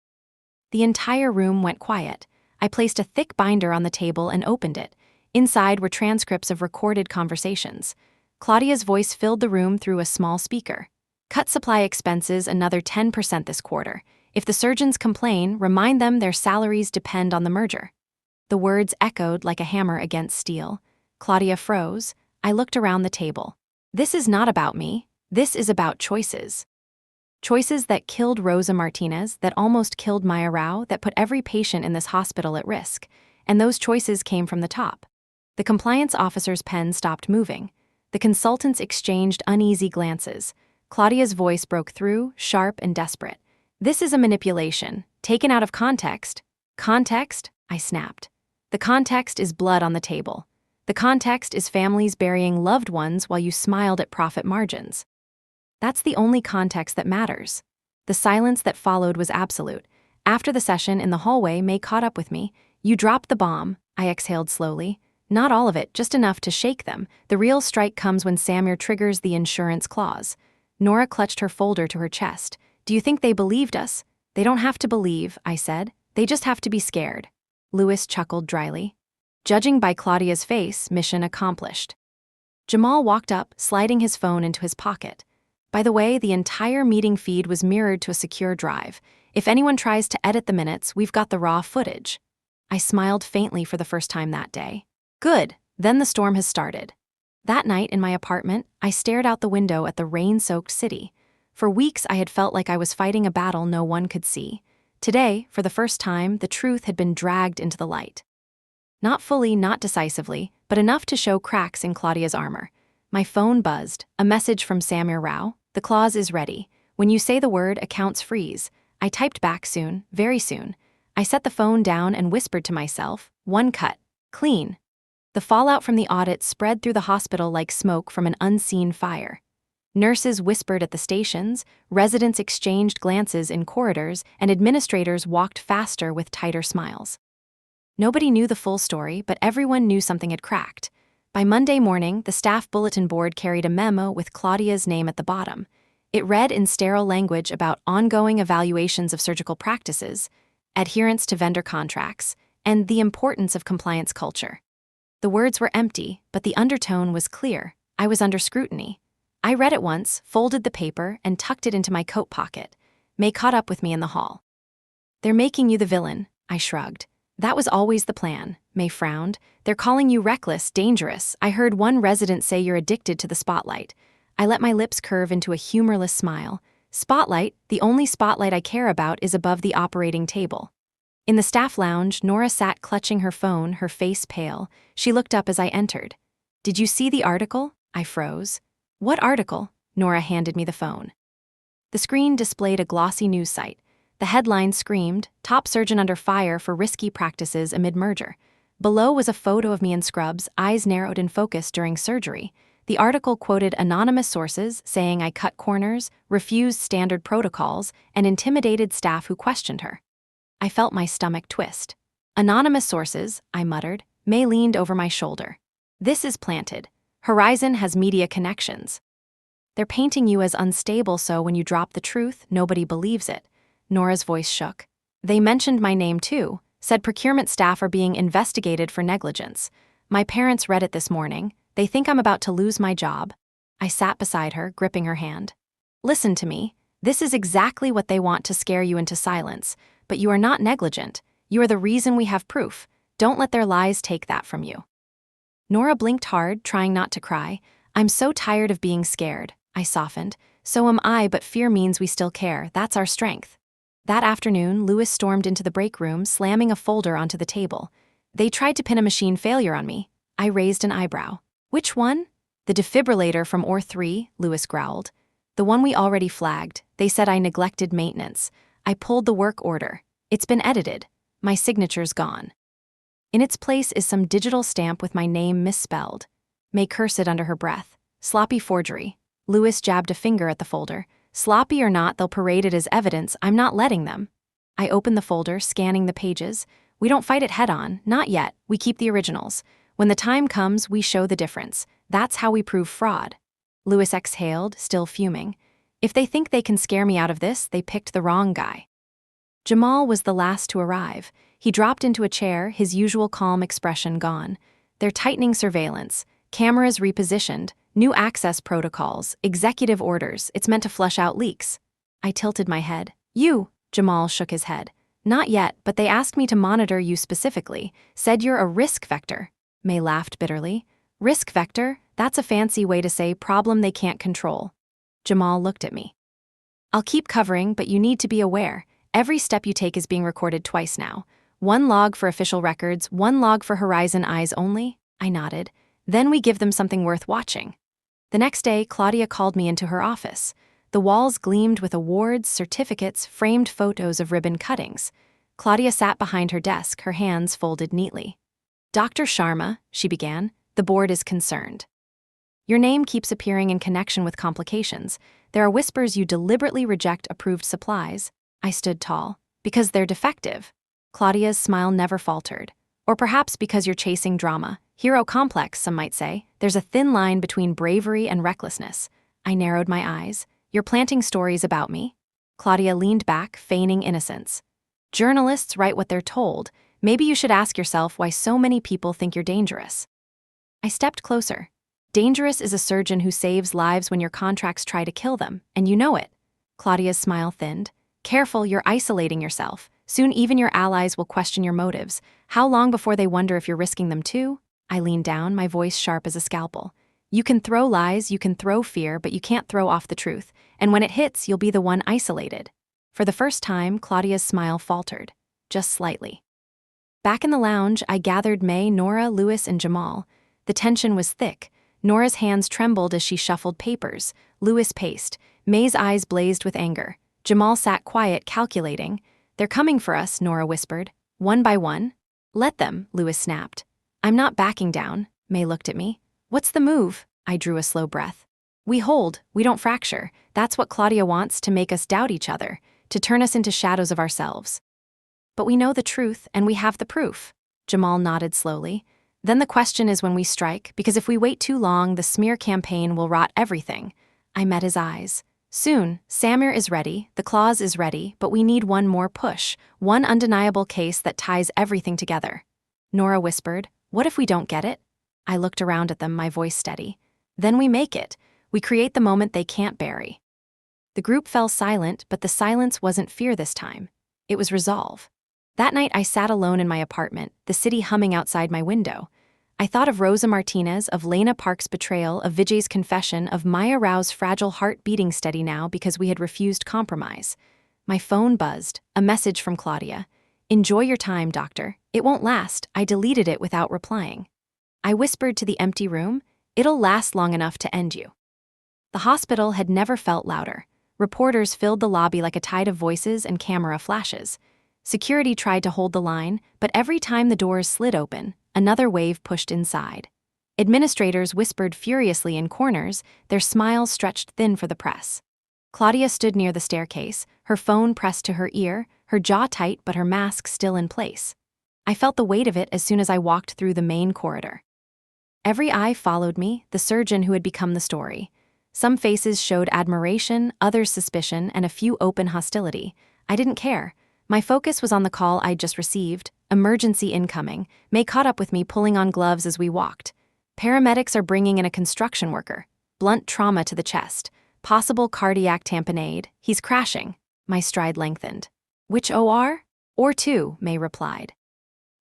Speaker 1: The entire room went quiet. I placed a thick binder on the table and opened it. Inside were transcripts of recorded conversations. Claudia's voice filled the room through a small speaker. Cut supply expenses another 10% this quarter. If the surgeons complain, remind them their salaries depend on the merger. The words echoed like a hammer against steel. Claudia froze. I looked around the table. This is not about me. This is about choices. Choices that killed Rosa Martinez, that almost killed Maya Rao, that put every patient in this hospital at risk. And those choices came from the top. The compliance officer's pen stopped moving. The consultants exchanged uneasy glances. Claudia's voice broke through, sharp and desperate. This is a manipulation, taken out of context. Context? I snapped. The context is blood on the table. The context is families burying loved ones while you smiled at profit margins. That's the only context that matters. The silence that followed was absolute. After the session in the hallway, May caught up with me. You dropped the bomb, I exhaled slowly. Not all of it, just enough to shake them. The real strike comes when Samir triggers the insurance clause. Nora clutched her folder to her chest. Do you think they believed us? They don't have to believe, I said. They just have to be scared. Lewis chuckled dryly. Judging by Claudia's face, mission accomplished. Jamal walked up, sliding his phone into his pocket. By the way, the entire meeting feed was mirrored to a secure drive. If anyone tries to edit the minutes, we've got the raw footage. I smiled faintly for the first time that day. Good, then the storm has started. That night in my apartment, I stared out the window at the rain-soaked city. For weeks, I had felt like I was fighting a battle no one could see. Today, for the first time, the truth had been dragged into the light. Not fully, not decisively, but enough to show cracks in Claudia's armor. My phone buzzed, a message from Samir Rao. The clause is ready. When you say the word, accounts freeze. I typed back soon, very soon. I set the phone down and whispered to myself, one cut, clean. The fallout from the audit spread through the hospital like smoke from an unseen fire. Nurses whispered at the stations, residents exchanged glances in corridors, and administrators walked faster with tighter smiles. Nobody knew the full story, but everyone knew something had cracked. By Monday morning, the staff bulletin board carried a memo with Claudia's name at the bottom. It read in sterile language about ongoing evaluations of surgical practices, adherence to vendor contracts, and the importance of compliance culture. The words were empty, but the undertone was clear. I was under scrutiny. I read it once, folded the paper, and tucked it into my coat pocket. May caught up with me in the hall. They're making you the villain, I shrugged. That was always the plan, May frowned. They're calling you reckless, dangerous. I heard one resident say you're addicted to the spotlight. I let my lips curve into a humorless smile. Spotlight, the only spotlight I care about, is above the operating table. In the staff lounge, Nora sat clutching her phone, her face pale. She looked up as I entered. Did you see the article? I froze. What article? Nora handed me the phone. The screen displayed a glossy news site. The headline screamed, "Top surgeon under fire for risky practices amid merger." Below was a photo of me in scrubs, eyes narrowed in focus during surgery. The article quoted anonymous sources saying I cut corners, refused standard protocols, and intimidated staff who questioned her. I felt my stomach twist. Anonymous sources, I muttered. May leaned over my shoulder. This is planted. Horizon has media connections. They're painting you as unstable, so when you drop the truth, nobody believes it. Nora's voice shook. They mentioned my name too, said procurement staff are being investigated for negligence. My parents read it this morning. They think I'm about to lose my job. I sat beside her, gripping her hand. Listen to me. This is exactly what they want to scare you into silence. But you are not negligent. You are the reason we have proof. Don't let their lies take that from you. Nora blinked hard, trying not to cry. I'm so tired of being scared. I softened. So am I, but fear means we still care. That's our strength. That afternoon, Lewis stormed into the break room, slamming a folder onto the table. They tried to pin a machine failure on me. I raised an eyebrow. Which one? The defibrillator from OR 3, Lewis growled. The one we already flagged. They said I neglected maintenance. I pulled the work order. It's been edited. My signature's gone. In its place is some digital stamp with my name misspelled. May cursed under her breath. Sloppy forgery. Lewis jabbed a finger at the folder. Sloppy or not, they'll parade it as evidence. I'm not letting them. I opened the folder, scanning the pages. We don't fight it head-on, not yet. We keep the originals. When the time comes, we show the difference. That's how we prove fraud. Lewis exhaled, still fuming. If they think they can scare me out of this, they picked the wrong guy. Jamal was the last to arrive. He dropped into a chair, his usual calm expression gone. They're tightening surveillance, cameras repositioned, new access protocols, executive orders. It's meant to flush out leaks. I tilted my head. You, Jamal shook his head. Not yet, but they asked me to monitor you specifically. Said you're a risk vector. May laughed bitterly. Risk vector? That's a fancy way to say problem they can't control. Jamal looked at me. I'll keep covering, but you need to be aware. Every step you take is being recorded twice now. One log for official records, one log for Horizon eyes only. I nodded. Then we give them something worth watching. The next day, Claudia called me into her office. The walls gleamed with awards, certificates, framed photos of ribbon cuttings. Claudia sat behind her desk, her hands folded neatly. Dr. Sharma, she began, the board is concerned. Your name keeps appearing in connection with complications. There are whispers you deliberately reject approved supplies. I stood tall. Because they're defective. Claudia's smile never faltered. Or perhaps because you're chasing drama. Hero complex, some might say. There's a thin line between bravery and recklessness. I narrowed my eyes. You're planting stories about me? Claudia leaned back, feigning innocence. Journalists write what they're told. Maybe you should ask yourself why so many people think you're dangerous. I stepped closer. Dangerous is a surgeon who saves lives when your contracts try to kill them, and you know it. Claudia's smile thinned. Careful, you're isolating yourself. Soon even your allies will question your motives. How long before they wonder if you're risking them too? I leaned down, my voice sharp as a scalpel. You can throw lies, you can throw fear, but you can't throw off the truth. And when it hits, you'll be the one isolated. For the first time, Claudia's smile faltered. Just slightly. Back in the lounge, I gathered May, Nora, Lewis, and Jamal. The tension was thick. Nora's hands trembled as she shuffled papers. Lewis paced. May's eyes blazed with anger. Jamal sat quiet, calculating. They're coming for us, Nora whispered. One by one. Let them, Lewis snapped. I'm not backing down. May looked at me. What's the move? I drew a slow breath. We hold, we don't fracture. That's what Claudia wants, to make us doubt each other, to turn us into shadows of ourselves. But we know the truth, and we have the proof. Jamal nodded slowly. Then the question is when we strike, because if we wait too long, the smear campaign will rot everything. I met his eyes. Soon, Samir is ready, the clause is ready, but we need one more push, one undeniable case that ties everything together. Nora whispered, what if we don't get it? I looked around at them, my voice steady. Then we make it. We create the moment they can't bury. The group fell silent, but the silence wasn't fear this time. It was resolve. That night I sat alone in my apartment, the city humming outside my window. I thought of Rosa Martinez, of Lena Park's betrayal, of Vijay's confession, of Maya Rao's fragile heart beating steady now because we had refused compromise. My phone buzzed, a message from Claudia. Enjoy your time, doctor. It won't last. I deleted it without replying. I whispered to the empty room, it'll last long enough to end you. The hospital had never felt louder. Reporters filled the lobby like a tide of voices and camera flashes. Security tried to hold the line, but every time the doors slid open, another wave pushed inside. Administrators whispered furiously in corners, their smiles stretched thin for the press. Claudia stood near the staircase, her phone pressed to her ear, her jaw tight but her mask still in place. I felt the weight of it as soon as I walked through the main corridor. Every eye followed me, the surgeon who had become the story. Some faces showed admiration, others suspicion, and a few open hostility. I didn't care. My focus was on the call I'd just received. Emergency incoming. May caught up with me, pulling on gloves as we walked. Paramedics are bringing in a construction worker. Blunt trauma to the chest. Possible cardiac tamponade. He's crashing. My stride lengthened. Which OR? OR 2, May replied.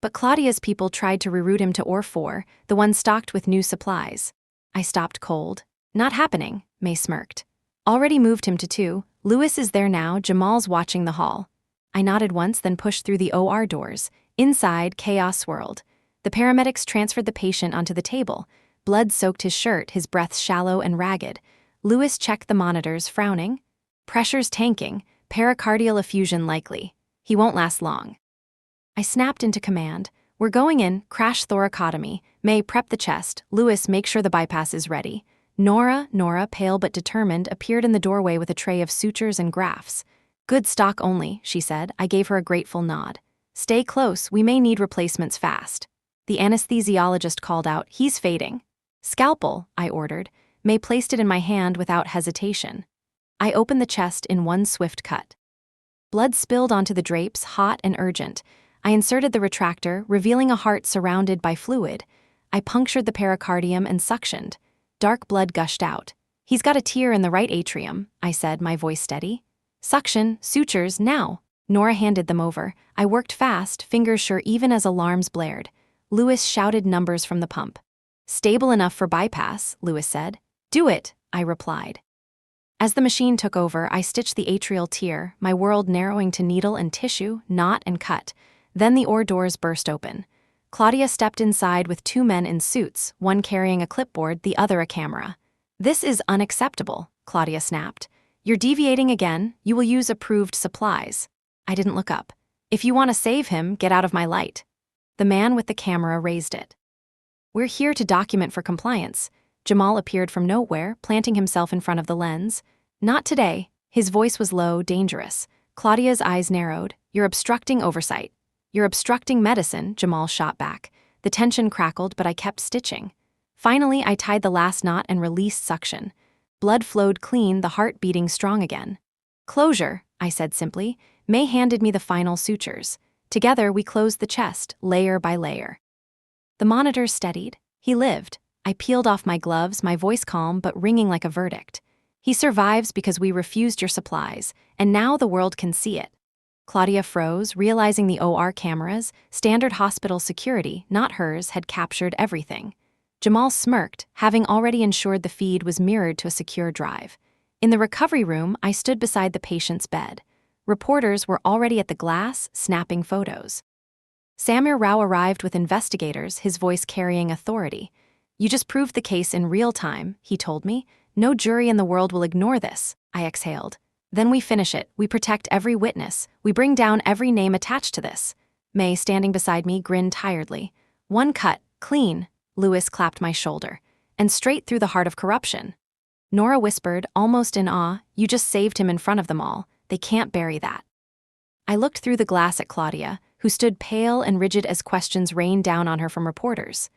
Speaker 1: But Claudia's people tried to reroute him to OR 4, the one stocked with new supplies. I stopped cold. Not happening, May smirked. Already moved him to 2. Lewis is there now, Jamal's watching the hall. I nodded once, then pushed through the OR doors. Inside, chaos swirled. The paramedics transferred the patient onto the table. Blood soaked his shirt, his breath shallow and ragged. Lewis checked the monitors, frowning. Pressure's tanking, pericardial effusion likely. He won't last long. I snapped into command. We're going in, crash thoracotomy. May, prep the chest. Lewis, make sure the bypass is ready. Nora, pale but determined, appeared in the doorway with a tray of sutures and grafts. Good stock only, she said. I gave her a grateful nod. Stay close, we may need replacements fast. The anesthesiologist called out, he's fading. Scalpel, I ordered. May placed it in my hand without hesitation. I opened the chest in one swift cut. Blood spilled onto the drapes, hot and urgent. I inserted the retractor, revealing a heart surrounded by fluid. I punctured the pericardium and suctioned. Dark blood gushed out. He's got a tear in the right atrium, I said, my voice steady. Suction, sutures, now. Nora handed them over. I worked fast, fingers sure even as alarms blared. Lewis shouted numbers from the pump. Stable enough for bypass, Lewis said. Do it, I replied. As the machine took over, I stitched the atrial tear, my world narrowing to needle and tissue, knot and cut. Then the OR doors burst open. Claudia stepped inside with 2 men in suits, one carrying a clipboard, the other a camera. This is unacceptable, Claudia snapped. You're deviating again, you will use approved supplies. I didn't look up. If you want to save him, get out of my light. The man with the camera raised it. We're here to document for compliance. Jamal appeared from nowhere, planting himself in front of the lens. Not today. His voice was low, dangerous. Claudia's eyes narrowed. You're obstructing oversight. You're obstructing medicine, Jamal shot back. The tension crackled, but I kept stitching. Finally, I tied the last knot and released suction. Blood flowed clean, the heart beating strong again. Closure, I said simply. May handed me the final sutures. Together, we closed the chest, layer by layer. The monitors steadied. He lived. I peeled off my gloves, my voice calm but ringing like a verdict. He survives because we refused your supplies, and now the world can see it. Claudia froze, realizing the OR cameras, standard hospital security, not hers, had captured everything. Jamal smirked, having already ensured the feed was mirrored to a secure drive. In the recovery room, I stood beside the patient's bed. Reporters were already at the glass, snapping photos. Samir Rao arrived with investigators, his voice carrying authority. You just proved the case in real time, he told me. No jury in the world will ignore this, I exhaled. Then we finish it, we protect every witness, we bring down every name attached to this. May, standing beside me, grinned tiredly. One cut, clean, Lewis clapped my shoulder, and straight through the heart of corruption. Nora whispered, almost in awe, you just saved him in front of them all, they can't bury that. I looked through the glass at Claudia, who stood pale and rigid as questions rained down on her from reporters.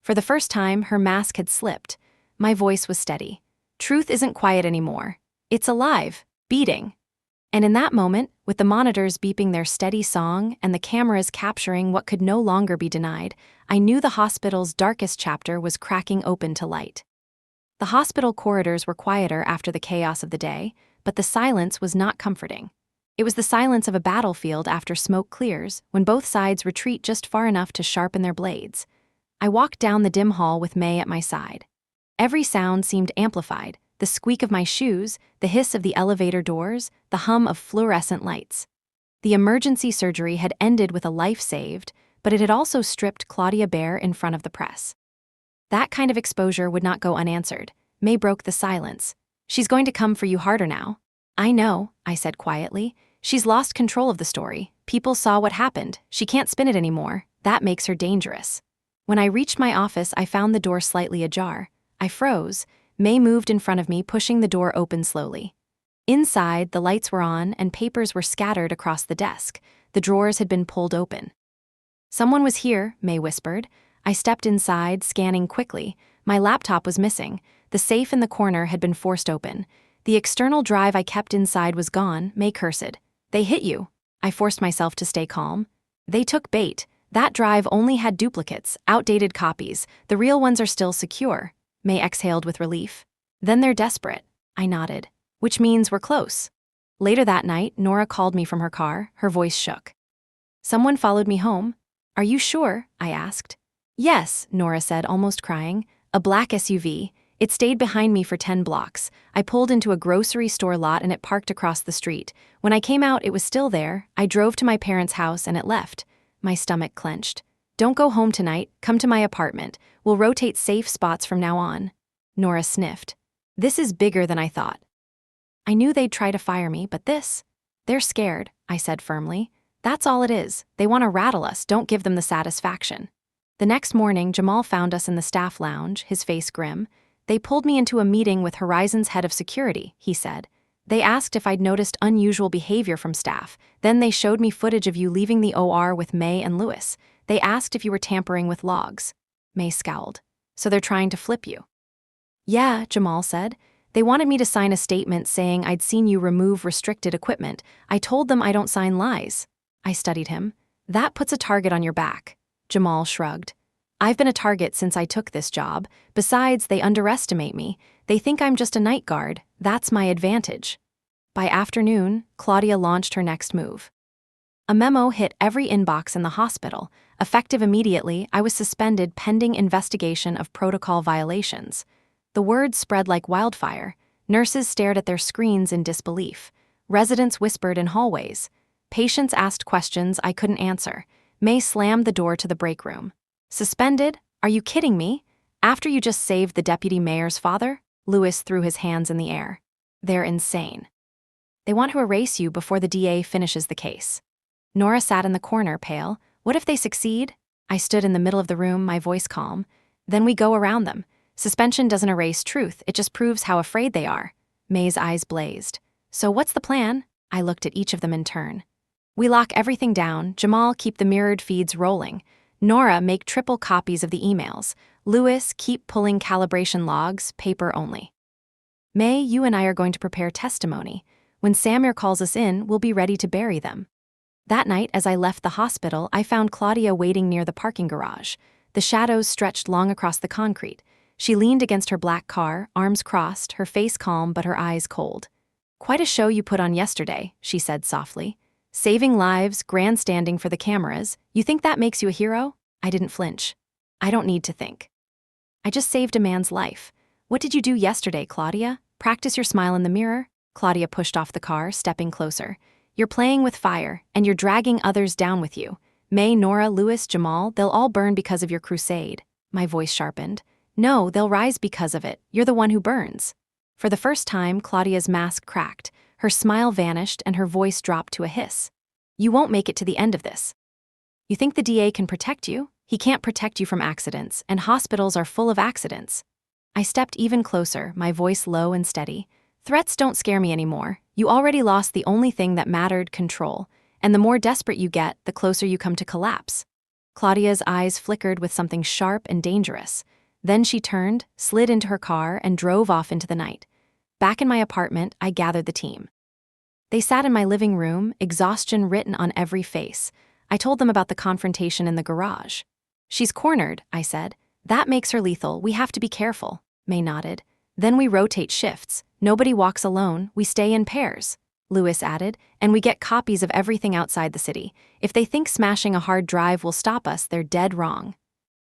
Speaker 1: For the first time, her mask had slipped. My voice was steady. Truth isn't quiet anymore. It's alive. Beating. And in that moment, with the monitors beeping their steady song and the cameras capturing what could no longer be denied, I knew the hospital's darkest chapter was cracking open to light. The hospital corridors were quieter after the chaos of the day, but the silence was not comforting. It was the silence of a battlefield after smoke clears, when both sides retreat just far enough to sharpen their blades. I walked down the dim hall with May at my side. Every sound seemed amplified. The squeak of my shoes, the hiss of the elevator doors, the hum of fluorescent lights. The emergency surgery had ended with a life saved, but it had also stripped Claudia bare in front of the press. That kind of exposure would not go unanswered. May broke the silence. She's going to come for you harder now. I know, I said quietly. She's lost control of the story. People saw what happened. She can't spin it anymore. That makes her dangerous. When I reached my office, I found the door slightly ajar. I froze. May moved in front of me, pushing the door open slowly. Inside, the lights were on and papers were scattered across the desk. The drawers had been pulled open. "Someone was here," May whispered. I stepped inside, scanning quickly. My laptop was missing. The safe in the corner had been forced open. The external drive I kept inside was gone, May cursed. "They hit you." I forced myself to stay calm. "They took bait. That drive only had duplicates, outdated copies. The real ones are still secure." May exhaled with relief. "Then they're desperate." I nodded. "Which means we're close." Later that night, Nora called me from her car. Her voice shook. "Someone followed me home." "Are you sure?" I asked. "Yes," Nora said, almost crying. "A black SUV. It stayed behind me for 10 blocks. I pulled into a grocery store lot and it parked across the street. When I came out, it was still there. I drove to my parents' house and it left." My stomach clenched. "Don't go home tonight. Come to my apartment. We'll rotate safe spots from now on." Nora sniffed. "This is bigger than I thought." I knew they'd try to fire me, but this? "They're scared," I said firmly. "That's all it is. They want to rattle us. Don't give them the satisfaction." The next morning, Jamal found us in the staff lounge, his face grim. "They pulled me into a meeting with Horizon's head of security," he said. "They asked if I'd noticed unusual behavior from staff. Then they showed me footage of you leaving the OR with May and Lewis. They asked if you were tampering with logs." May scowled. "So they're trying to flip you?" "Yeah," Jamal said. "They wanted me to sign a statement saying I'd seen you remove restricted equipment. I told them I don't sign lies." I studied him. "That puts a target on your back." Jamal shrugged. "I've been a target since I took this job. Besides, they underestimate me. They think I'm just a night guard. That's my advantage." By afternoon, Claudia launched her next move. A memo hit every inbox in the hospital. Effective immediately, I was suspended pending investigation of protocol violations. The word spread like wildfire. Nurses stared at their screens in disbelief. Residents whispered in hallways. Patients asked questions I couldn't answer. May slammed the door to the break room. "Suspended? Are you kidding me? After you just saved the deputy mayor's father?" Lewis threw his hands in the air. "They're insane. They want to erase you before the DA finishes the case." Nora sat in the corner, pale. "What if they succeed?" I stood in the middle of the room, my voice calm. "Then we go around them. Suspension doesn't erase truth, it just proves how afraid they are." May's eyes blazed. "So what's the plan?" I looked at each of them in turn. "We lock everything down. Jamal, keep the mirrored feeds rolling. Nora, make triple copies of the emails. Lewis, keep pulling calibration logs, paper only. May, you and I are going to prepare testimony. When Samir calls us in, we'll be ready to bury them." That night, as I left the hospital, I found Claudia waiting near the parking garage. The shadows stretched long across the concrete. She leaned against her black car, arms crossed, her face calm but her eyes cold. "Quite a show you put on yesterday," she said softly. "Saving lives, grandstanding for the cameras. You think that makes you a hero?" I didn't flinch. "I don't need to think. I just saved a man's life." "What did you do yesterday, Claudia? Practice your smile in the mirror?" Claudia pushed off the car, stepping closer. "You're playing with fire, and you're dragging others down with you. May, Nora, Lewis, Jamal, they'll all burn because of your crusade." My voice sharpened. "No, they'll rise because of it. You're the one who burns." For the first time, Claudia's mask cracked. Her smile vanished and her voice dropped to a hiss. "You won't make it to the end of this. You think the DA can protect you? He can't protect you from accidents, and hospitals are full of accidents." I stepped even closer, my voice low and steady. "Threats don't scare me anymore. You already lost the only thing that mattered, control. And the more desperate you get, the closer you come to collapse." Claudia's eyes flickered with something sharp and dangerous. Then she turned, slid into her car, and drove off into the night. Back in my apartment, I gathered the team. They sat in my living room, exhaustion written on every face. I told them about the confrontation in the garage. "She's cornered," I said. "That makes her lethal. We have to be careful." May nodded. "Then we rotate shifts. Nobody walks alone. We stay in pairs." Lewis added, "And we get copies of everything outside the city. If they think smashing a hard drive will stop us, they're dead wrong."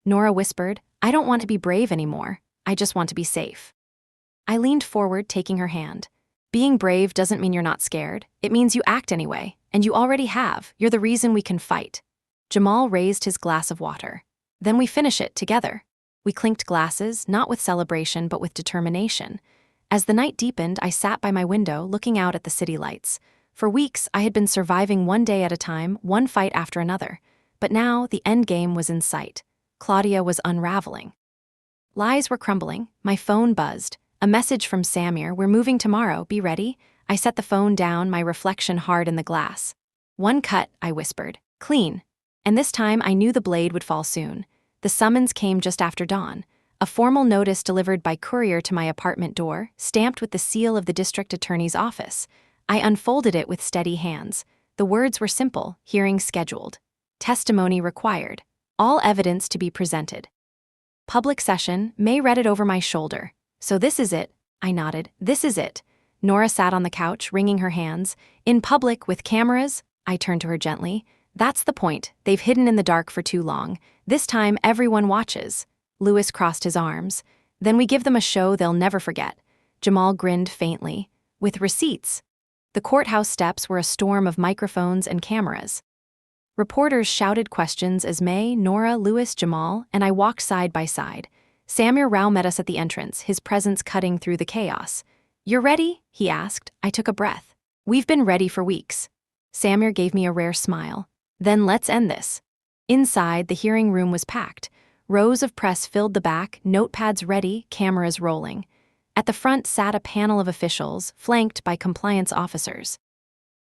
Speaker 1: Nora whispered, "I don't want to be brave anymore. I just want to be safe." I leaned forward, taking her hand. "Being brave doesn't mean you're not scared. It means you act anyway, and you already have. You're the reason we can fight." Jamal raised his glass of water. "Then we finish it together." We clinked glasses, not with celebration but with determination. As the night deepened, I sat by my window, looking out at the city lights. For weeks, I had been surviving one day at a time, one fight after another. But now, the end game was in sight. Claudia was unraveling. Lies were crumbling. My phone buzzed. A message from Samir, "We're moving tomorrow, be ready." I set the phone down, my reflection hard in the glass. "One cut," I whispered. "Clean." And this time I knew the blade would fall soon. The summons came just after dawn. A formal notice delivered by courier to my apartment door, stamped with the seal of the district attorney's office. I unfolded it with steady hands. The words were simple: hearing scheduled. Testimony required. All evidence to be presented. Public session. May read it over my shoulder. "So this is it." I nodded. "This is it." Nora sat on the couch, wringing her hands. "In public, with cameras?" I turned to her gently. "That's the point. They've hidden in the dark for too long. This time, everyone watches." Louis crossed his arms. "Then we give them a show they'll never forget." Jamal grinned faintly. "With receipts." The courthouse steps were a storm of microphones and cameras. Reporters shouted questions as May, Nora, Louis, Jamal, and I walked side by side. Samir Rao met us at the entrance, his presence cutting through the chaos. "You're ready?" he asked. I took a breath. "We've been ready for weeks." Samir gave me a rare smile. "Then let's end this." Inside, the hearing room was packed. Rows of press filled the back, notepads ready, cameras rolling. At the front sat a panel of officials, flanked by compliance officers.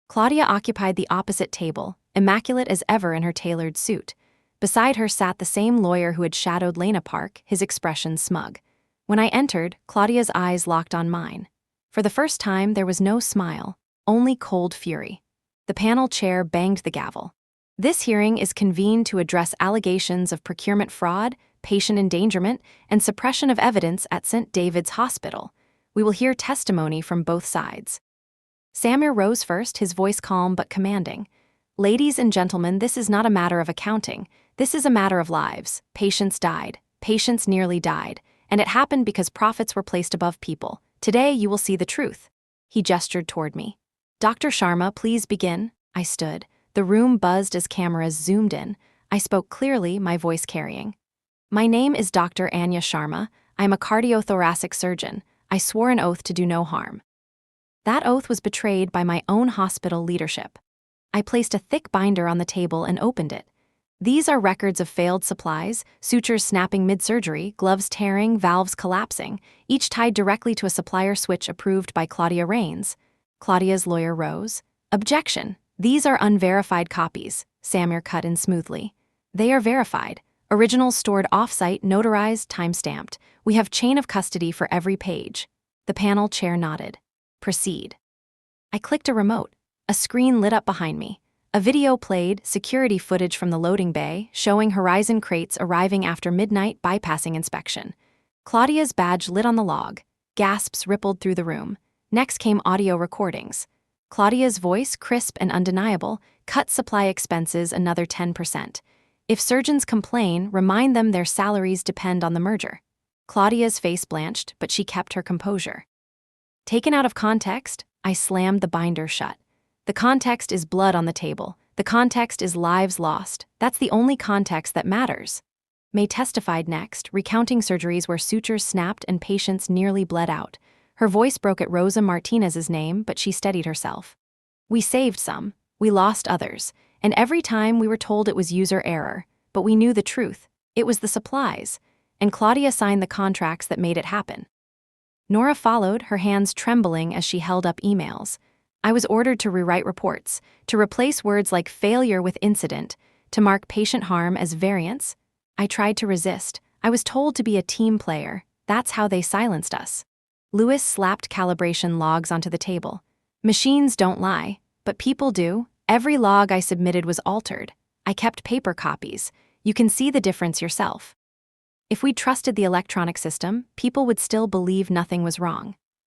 Speaker 1: Claudia occupied the opposite table, immaculate as ever in her tailored suit. Beside her sat the same lawyer who had shadowed Lena Park, his expression smug. When I entered, Claudia's eyes locked on mine. For the first time, there was no smile, only cold fury. The panel chair banged the gavel. "This hearing is convened to address allegations of procurement fraud, patient endangerment, and suppression of evidence at St. David's Hospital. We will hear testimony from both sides." Samir rose first, his voice calm but commanding. "Ladies and gentlemen, this is not a matter of accounting. This is a matter of lives. Patients died. Patients nearly died. And it happened because profits were placed above people. Today you will see the truth." He gestured toward me. "Dr. Sharma, please begin." I stood. The room buzzed as cameras zoomed in. I spoke clearly, my voice carrying. "My name is Dr. Anya Sharma. I am a cardiothoracic surgeon. I swore an oath to do no harm." That oath was betrayed by my own hospital leadership. I placed a thick binder on the table and opened it. These are records of failed supplies, sutures snapping mid-surgery, gloves tearing, valves collapsing, each tied directly to a supplier switch approved by Claudia Rains. Claudia's lawyer rose. "Objection. These are unverified copies," Samir cut in smoothly. "They are verified. Originals stored off-site, notarized, time-stamped. We have chain of custody for every page." The panel chair nodded. "Proceed." I clicked a remote. A screen lit up behind me. A video played, security footage from the loading bay, showing Horizon crates arriving after midnight, bypassing inspection. Claudia's badge lit on the log. Gasps rippled through the room. Next came audio recordings. Claudia's voice, crisp and undeniable, cut supply expenses another 10%. "If surgeons complain, remind them their salaries depend on the merger." Claudia's face blanched, but she kept her composure. Taken out of context, I slammed the binder shut. The context is blood on the table. The context is lives lost. That's the only context that matters. May testified next, recounting surgeries where sutures snapped and patients nearly bled out. Her voice broke at Rosa Martinez's name, but she steadied herself. "We saved some. We lost others. And every time we were told it was user error. But we knew the truth. It was the supplies. And Claudia signed the contracts that made it happen." Nora followed, her hands trembling as she held up emails. I was ordered to rewrite reports, to replace words like failure with incident, to mark patient harm as variance. I tried to resist. I was told to be a team player. That's how they silenced us. Louis slapped calibration logs onto the table. "Machines don't lie, but people do. Every log I submitted was altered. I kept paper copies. You can see the difference yourself." If we trusted the electronic system, people would still believe nothing was wrong.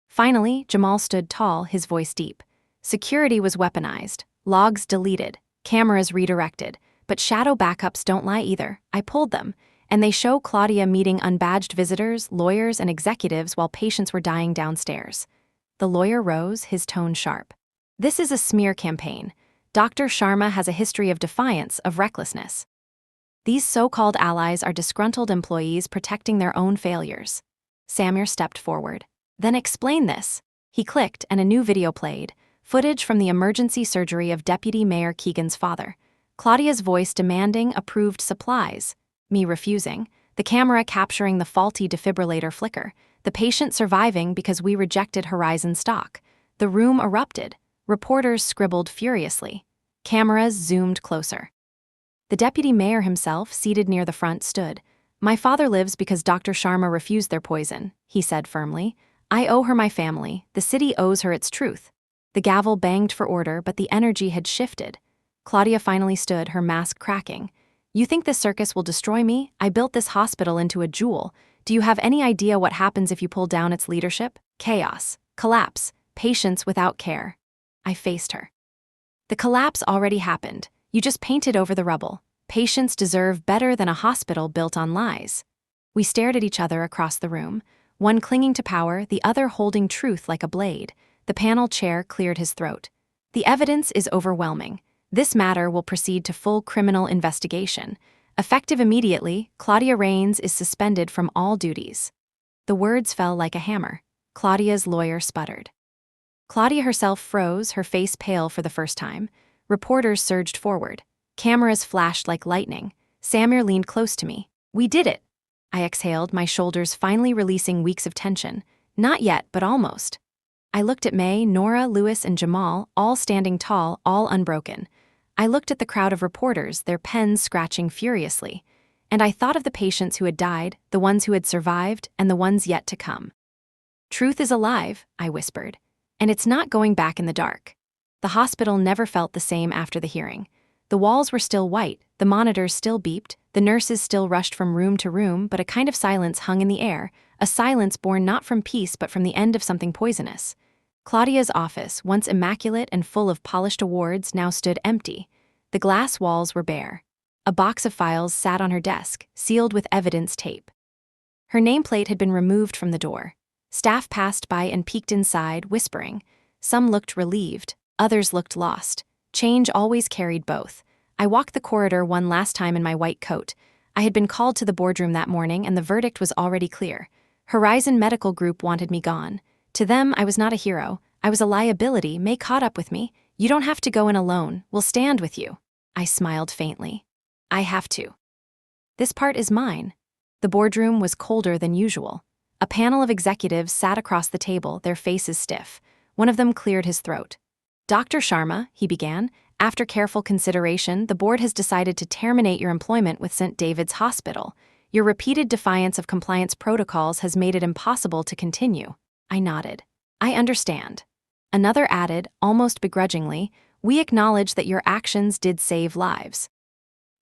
Speaker 1: Finally, Jamal stood tall, his voice deep. "Security was weaponized, logs deleted, cameras redirected, but shadow backups don't lie either. I pulled them, and they show Claudia meeting unbadged visitors, lawyers, and executives while patients were dying downstairs." The lawyer rose, his tone sharp. "This is a smear campaign. Dr. Sharma has a history of defiance, of recklessness. These so-called allies are disgruntled employees protecting their own failures." Samir stepped forward. "Then explain this." He clicked, and a new video played. Footage from the emergency surgery of Deputy Mayor Keegan's father. Claudia's voice demanding approved supplies. me refusing, the camera capturing the faulty defibrillator flicker, the patient surviving because we rejected Horizon stock. The room erupted. Reporters scribbled furiously. Cameras zoomed closer. The deputy mayor himself, seated near the front, stood. "My father lives because Dr. Sharma refused their poison," he said firmly. "I owe her my family. The city owes her its truth." The gavel banged for order, but the energy had shifted. Claudia finally stood, her mask cracking. "You think this circus will destroy me? I built this hospital into a jewel. Do you have any idea what happens if you pull down its leadership? Chaos, collapse, patients without care." I faced her. "The collapse already happened. You just painted over the rubble. Patients deserve better than a hospital built on lies." We stared at each other across the room, one clinging to power, the other holding truth like a blade. The panel chair cleared his throat. "The evidence is overwhelming. This matter will proceed to full criminal investigation. Effective immediately, Claudia Rains is suspended from all duties." The words fell like a hammer. Claudia's lawyer sputtered. Claudia herself froze, her face pale for the first time. Reporters surged forward. Cameras flashed like lightning. Samir leaned close to me. "We did it." I exhaled, my shoulders finally releasing weeks of tension. Not yet, but almost. I looked at May, Nora, Louis, and Jamal, all standing tall, all unbroken. I looked at the crowd of reporters, their pens scratching furiously. And I thought of the patients who had died, the ones who had survived, and the ones yet to come. "Truth is alive," I whispered. "And it's not going back in the dark." The hospital never felt the same after the hearing. The walls were still white, the monitors still beeped, the nurses still rushed from room to room, but a kind of silence hung in the air, a silence born not from peace but from the end of something poisonous. Claudia's office, once immaculate and full of polished awards, now stood empty. The glass walls were bare. A box of files sat on her desk, sealed with evidence tape. Her nameplate had been removed from the door. Staff passed by and peeked inside, whispering. Some looked relieved, others looked lost. Change always carried both. I walked the corridor one last time in my white coat. I had been called to the boardroom that morning, and the verdict was already clear. Horizon Medical Group wanted me gone. To them, I was not a hero. I was a liability. May caught up with me. "You don't have to go in alone. We'll stand with you." I smiled faintly. "I have to. This part is mine." The boardroom was colder than usual. A panel of executives sat across the table, their faces stiff. One of them cleared his throat. "Dr. Sharma," he began, "after careful consideration, the board has decided to terminate your employment with St. David's Hospital. Your repeated defiance of compliance protocols has made it impossible to continue." I nodded. "I understand." Another added, almost begrudgingly, "We acknowledge that your actions did save lives.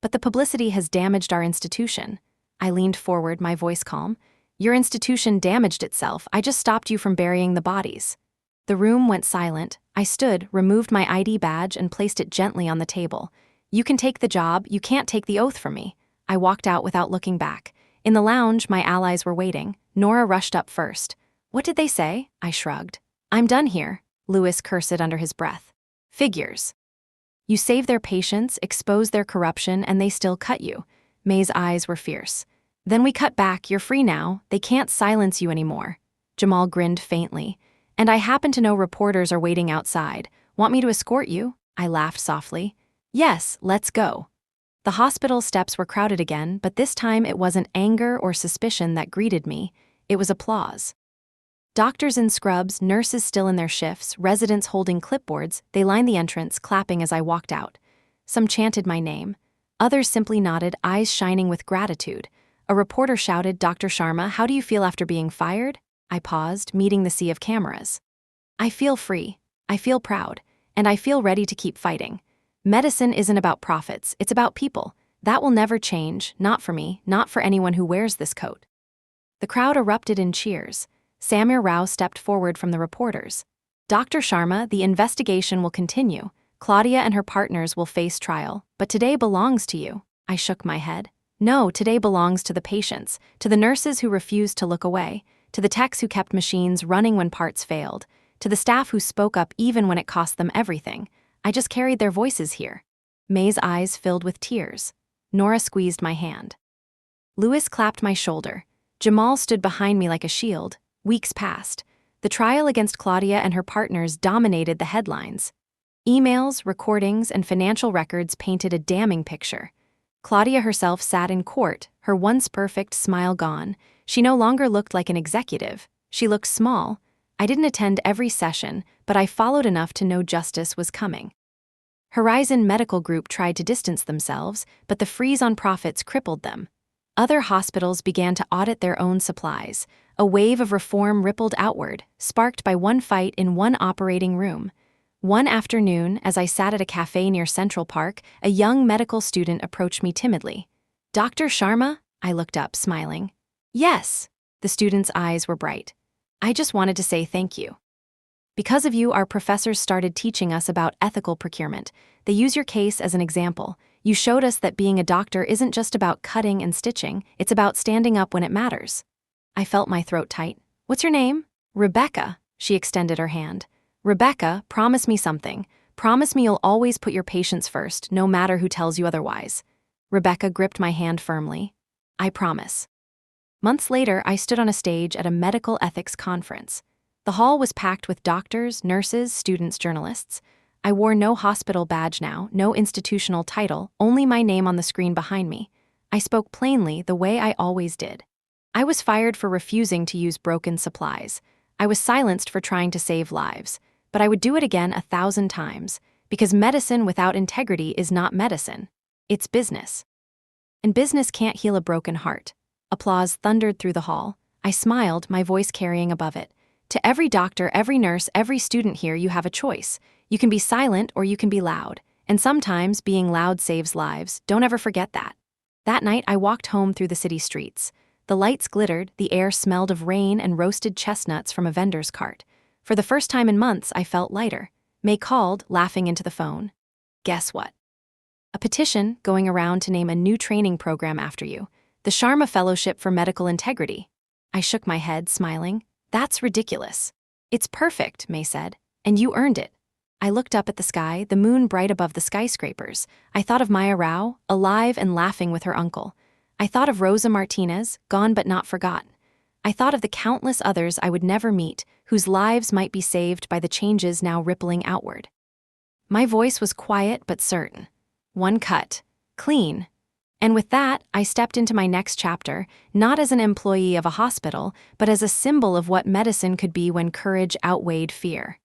Speaker 1: But the publicity has damaged our institution." I leaned forward, my voice calm. "Your institution damaged itself. I just stopped you from burying the bodies." The room went silent. I stood, removed my ID badge, and placed it gently on the table. "You can take the job, you can't take the oath from me." I walked out without looking back. In the lounge, my allies were waiting. Nora rushed up first. "What did they say?" I shrugged. "I'm done here," Louis cursed under his breath. "Figures. You save their patients, expose their corruption, and they still cut you." May's eyes were fierce. "Then we cut back, you're free now, they can't silence you anymore." Jamal grinned faintly. "And I happen to know reporters are waiting outside. Want me to escort you?" I laughed softly. "Yes, let's go." The hospital steps were crowded again, but this time it wasn't anger or suspicion that greeted me, it was applause. Doctors in scrubs, nurses still in their shifts, residents holding clipboards, they lined the entrance, clapping as I walked out. Some chanted my name. Others simply nodded, eyes shining with gratitude. A reporter shouted, "Dr. Sharma, how do you feel after being fired?" I paused, meeting the sea of cameras. "I feel free. I feel proud. And I feel ready to keep fighting. Medicine isn't about profits, it's about people. That will never change, not for me, not for anyone who wears this coat." The crowd erupted in cheers. Samir Rao stepped forward from the reporters. "Dr. Sharma, the investigation will continue. Claudia and her partners will face trial, but today belongs to you." I shook my head. "No, today belongs to the patients, to the nurses who refused to look away, to the techs who kept machines running when parts failed, to the staff who spoke up even when it cost them everything. I just carried their voices here." May's eyes filled with tears. Nora squeezed my hand. Louis clapped my shoulder. Jamal stood behind me like a shield. Weeks passed. The trial against Claudia and her partners dominated the headlines. Emails, recordings, and financial records painted a damning picture. Claudia herself sat in court, her once perfect smile gone. She no longer looked like an executive. She looked small. I didn't attend every session, but I followed enough to know justice was coming. Horizon Medical Group tried to distance themselves, but the freeze on profits crippled them. Other hospitals began to audit their own supplies. A wave of reform rippled outward, sparked by one fight in one operating room. One afternoon, as I sat at a cafe near Central Park, a young medical student approached me timidly. "Dr. Sharma?" I looked up, smiling. "Yes." The student's eyes were bright. "I just wanted to say thank you. Because of you, our professors started teaching us about ethical procurement. They use your case as an example. You showed us that being a doctor isn't just about cutting and stitching, it's about standing up when it matters." I felt my throat tight. "What's your name?" "Rebecca." She extended her hand. "Rebecca, promise me something. Promise me you'll always put your patients first, no matter who tells you otherwise." Rebecca gripped my hand firmly. "I promise." Months later, I stood on a stage at a medical ethics conference. The hall was packed with doctors, nurses, students, journalists. I wore no hospital badge now, no institutional title, only my name on the screen behind me. I spoke plainly, the way I always did. I was fired for refusing to use broken supplies. I was silenced for trying to save lives. But I would do it again 1,000 times, because medicine without integrity is not medicine. It's business. And business can't heal a broken heart. Applause thundered through the hall. I smiled, my voice carrying above it. To every doctor, every nurse, every student here, you have a choice. You can be silent or you can be loud. And sometimes being loud saves lives. Don't ever forget that. That night, I walked home through the city streets. The lights glittered, the air smelled of rain and roasted chestnuts from a vendor's cart. For the first time in months, I felt lighter. May called, laughing into the phone. "Guess what? A petition going around to name a new training program after you. The Sharma Fellowship for Medical Integrity." I shook my head, smiling. "That's ridiculous." "It's perfect," May said. "And you earned it." I looked up at the sky, the moon bright above the skyscrapers. I thought of Maya Rao, alive and laughing with her uncle. I thought of Rosa Martinez, gone but not forgotten. I thought of the countless others I would never meet, whose lives might be saved by the changes now rippling outward. My voice was quiet but certain. One cut. Clean. And with that, I stepped into my next chapter, not as an employee of a hospital, but as a symbol of what medicine could be when courage outweighed fear.